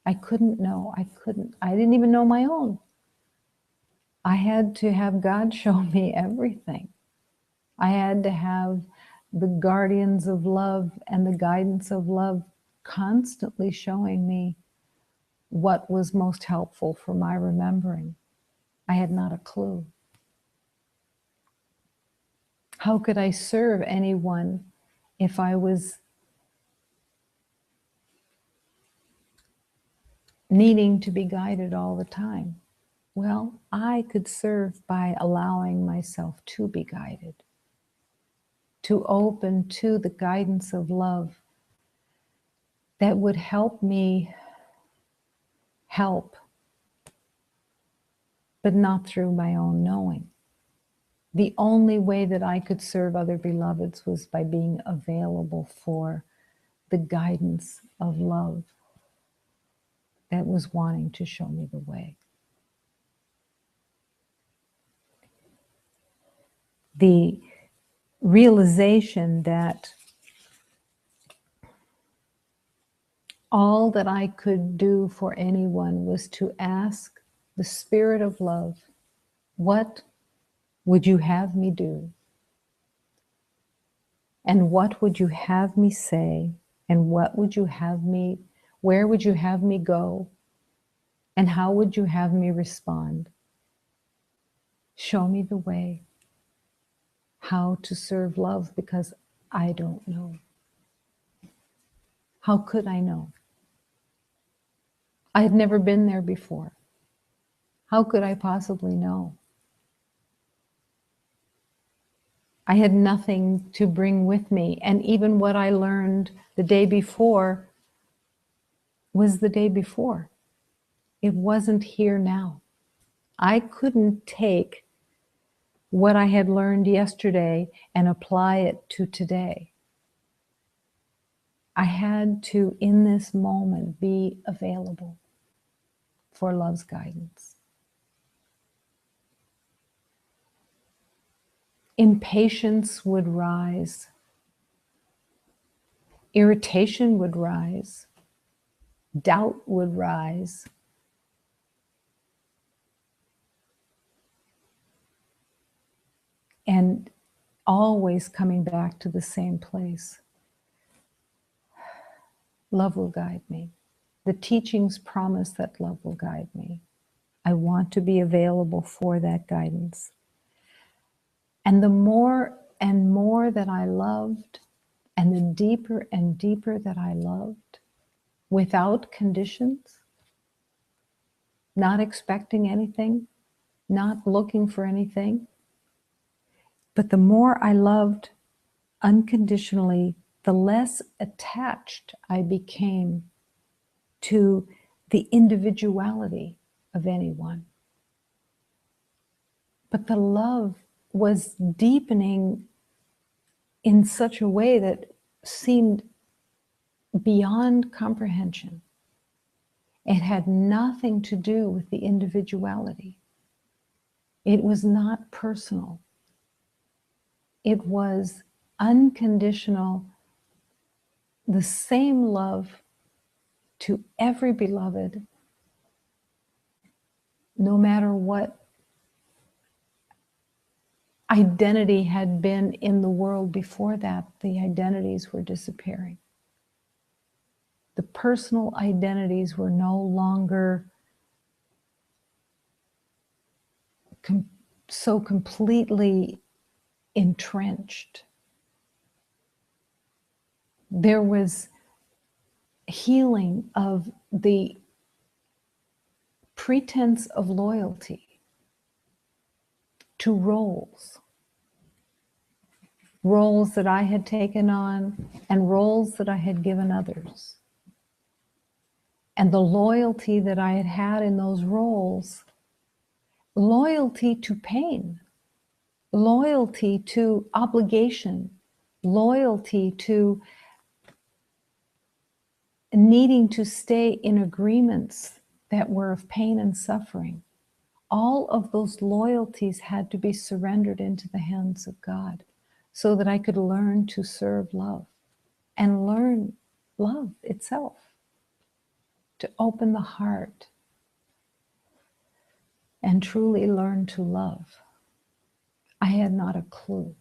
I couldn't know. I didn't even know my own. I had to have God show me everything. I had to have the guardians of love and the guidance of love constantly showing me what was most helpful for my remembering. I had not a clue. How could I serve anyone if I was needing to be guided all the time? Well, I could serve by allowing myself to be guided, to open to the guidance of love that would help me help, but not through my own knowing. The only way that I could serve other beloveds was by being available for the guidance of love that was wanting to show me the way. The realization that all that I could do for anyone was to ask the Spirit of love, what would you have me do? And what would you have me say? And what would you have me, where would you have me go? And how would you have me respond? Show me the way, how to serve love, because I don't know. How could I know? I had never been there before. How could I possibly know? I had nothing to bring with me. And even what I learned the day before was the day before. It wasn't here now. I couldn't take what I had learned yesterday and apply it to today. I had to, in this moment, be available for love's guidance. Impatience would rise. Irritation would rise. Doubt would rise. and always coming back to the same place. Love will guide me. The teachings promise that love will guide me. I want to be available for that guidance. And the more and more that I loved, and the deeper and deeper that I loved, without conditions, not expecting anything, not looking for anything, but the more I loved unconditionally, the less attached I became to the individuality of anyone. But the love was deepening in such a way that seemed beyond comprehension. It had nothing to do with the individuality. It was not personal. It was unconditional, the same love to every beloved, no matter what identity had been in the world before that. The identities were disappearing. The personal identities were no longer so completely entrenched. There was healing of the pretense of loyalty to roles that I had taken on and roles that I had given others. And the loyalty that I had had in those roles, loyalty to pain, loyalty to obligation, loyalty to needing to stay in agreements that were of pain and suffering. All of those loyalties had to be surrendered into the hands of God so that I could learn to serve love and learn love itself, to open the heart and truly learn to love. I had not a clue.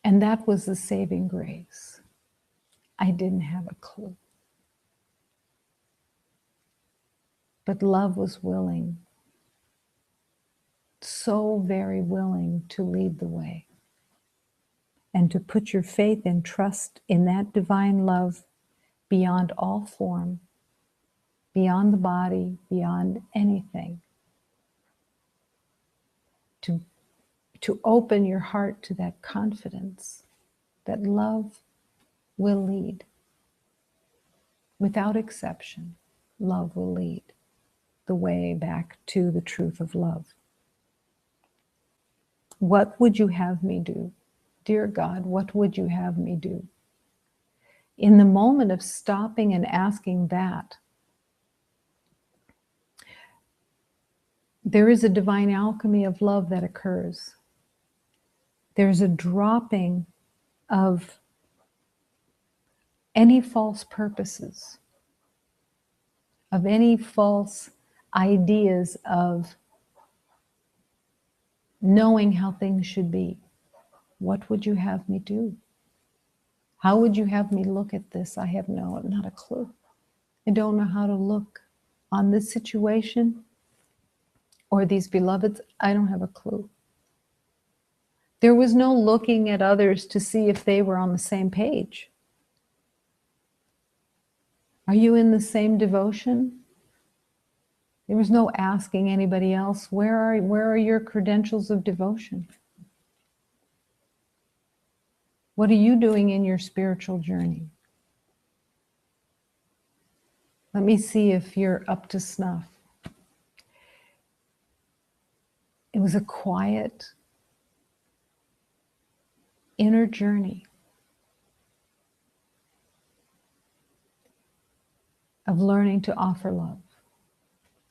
And that was the saving grace. I didn't have a clue. But love was willing, so very willing to lead the way and to put your faith and trust in that divine love beyond all form, beyond the body, beyond anything. To open your heart to that confidence that love will lead. Without exception, love will lead the way back to the truth of love. What would you have me do? Dear God, what would you have me do? In the moment of stopping and asking that, there is a divine alchemy of love that occurs. There's a dropping of any false purposes, of any false ideas of knowing how things should be. What would you have me do? How would you have me look at this? I have not a clue. I don't know how to look on this situation or these beloveds. I don't have a clue. There was no looking at others to see if they were on the same page. Are you in the same devotion? There was no asking anybody else, where are your credentials of devotion? What are you doing in your spiritual journey? Let me see if you're up to snuff. It was a quiet inner journey of learning to offer love,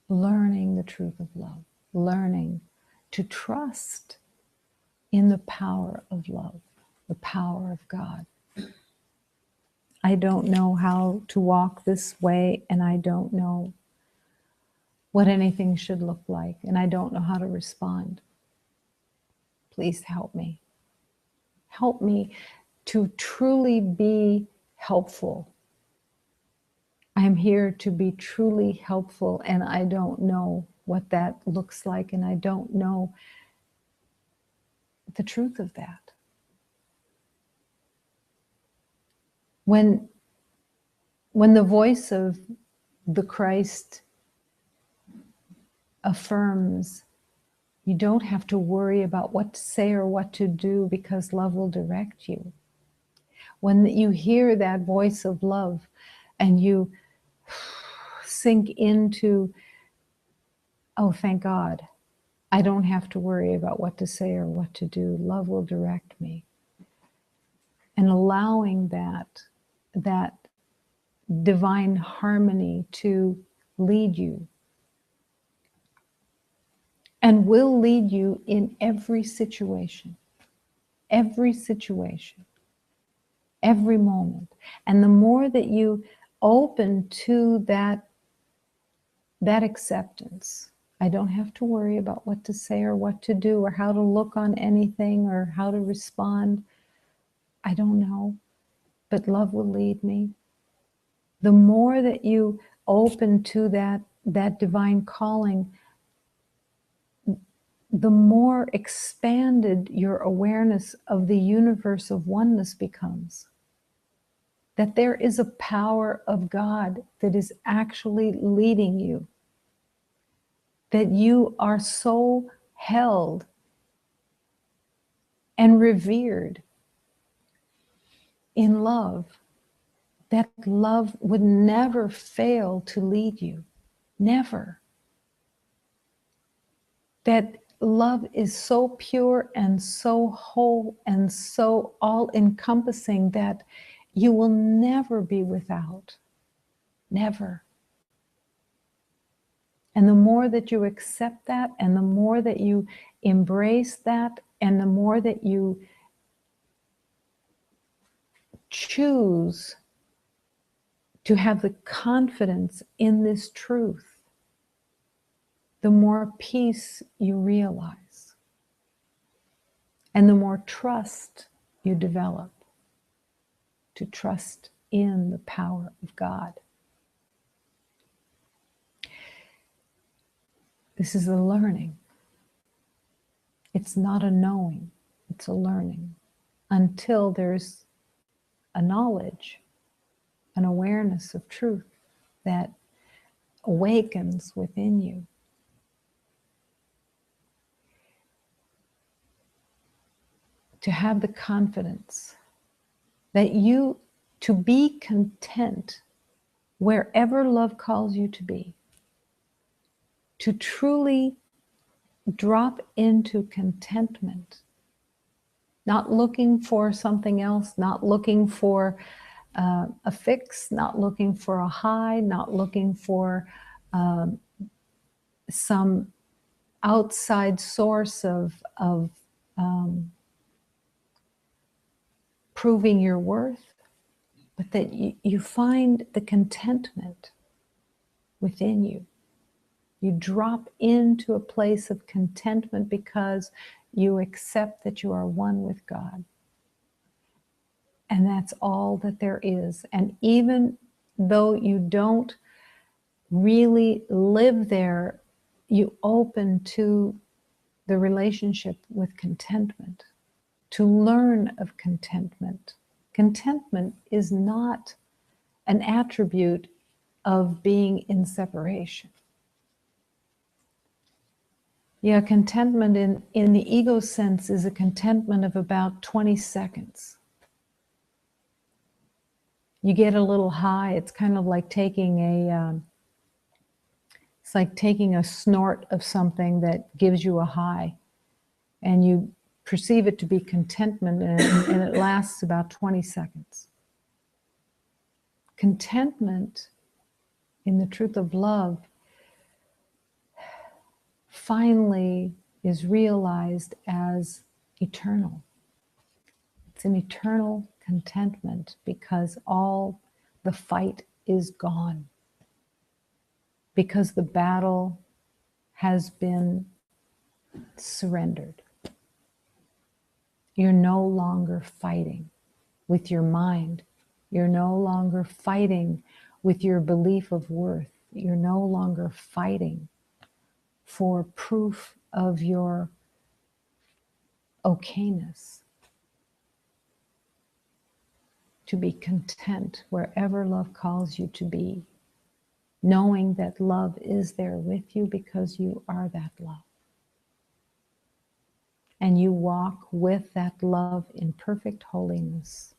learning the truth of love, learning to trust in the power of love, the power of God. I don't know how to walk this way, and I don't know what anything should look like, and I don't know how to respond. Please help me. Help me to truly be helpful. I am here to be truly helpful, and I don't know what that looks like, and I don't know the truth of that. When the voice of the Christ affirms, you don't have to worry about what to say or what to do because love will direct you. When you hear that voice of love and you sink into, oh, thank God, I don't have to worry about what to say or what to do. Love will direct me. And allowing that divine harmony to lead you, and will lead you in every situation, every moment. And the more that you open to that acceptance, I don't have to worry about what to say or what to do or how to look on anything or how to respond. I don't know, but love will lead me. The more that you open to that divine calling, the more expanded your awareness of the universe of oneness becomes. That there is a power of God that is actually leading you. That you are so held and revered in love, that love would never fail to lead you. Never. That love is so pure and so whole and so all-encompassing that you will never be without. Never. And the more that you accept that, and the more that you embrace that, and the more that you choose to have the confidence in this truth, the more peace you realize, and the more trust you develop to trust in the power of God. This is a learning. It's not a knowing, it's a learning. Until there's a knowledge, an awareness of truth that awakens within you. To have the confidence that to be content wherever love calls you to be. To truly drop into contentment, not looking for something else, not looking for a fix, not looking for a high, not looking for some outside source of proving your worth, but that you find the contentment within you. You drop into a place of contentment because you accept that you are one with God. And that's all that there is. And even though you don't really live there, you open to the relationship with contentment, to learn of contentment. Contentment is not an attribute of being in separation. Yeah, contentment in the ego sense is a contentment of about 20 seconds. You get a little high. It's kind of like taking a snort of something that gives you a high, and you perceive it to be contentment, and it lasts about 20 seconds. Contentment in the truth of love finally is realized as eternal. It's an eternal contentment because all the fight is gone. Because the battle has been surrendered. You're no longer fighting with your mind. You're no longer fighting with your belief of worth. You're no longer fighting for proof of your okayness. To be content wherever love calls you to be, knowing that love is there with you because you are that love. And you walk with that love in perfect holiness.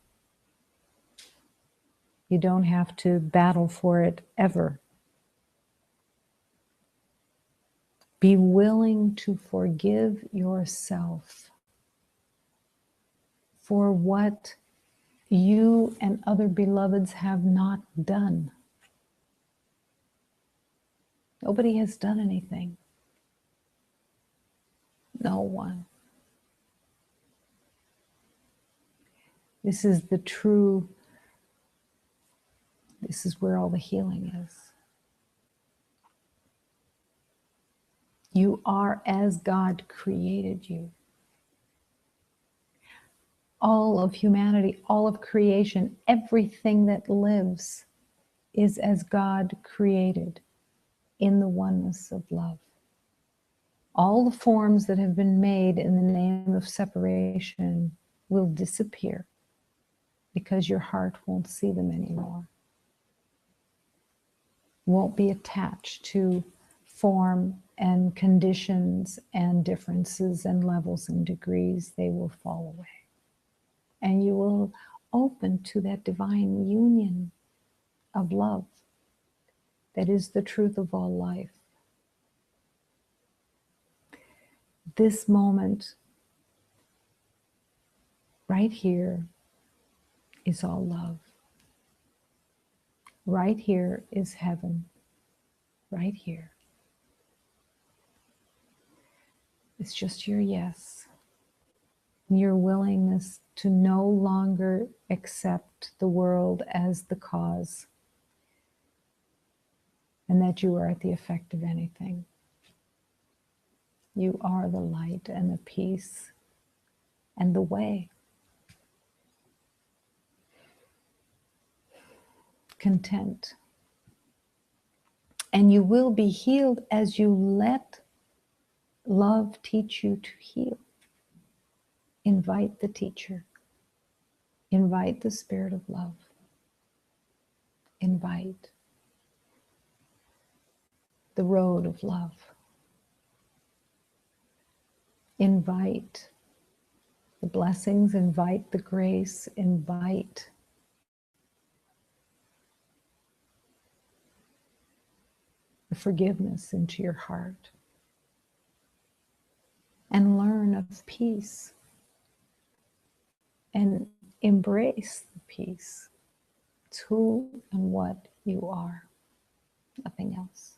You don't have to battle for it ever. Be willing to forgive yourself for what you and other beloveds have not done. Nobody has done anything. No one. This is the true, this is where all the healing is. You are as God created you. All of humanity, all of creation, everything that lives is as God created in the oneness of love. All the forms that have been made in the name of separation will disappear because your heart won't see them anymore. Won't be attached to form and conditions and differences and levels and degrees. They will fall away. And you will open to that divine union of love that is the truth of all life. This moment right here is all love. Right here is heaven. Right here. It's just your yes. Your willingness to no longer accept the world as the cause and that you are at the effect of anything. You are the light and the peace and the way. Content. And you will be healed as you let love teach you to heal. Invite the teacher. Invite the spirit of love. Invite the road of love. Invite the blessings, invite the grace, invite the forgiveness into your heart. And learn of peace. And embrace the peace. It's who and what you are. Nothing else.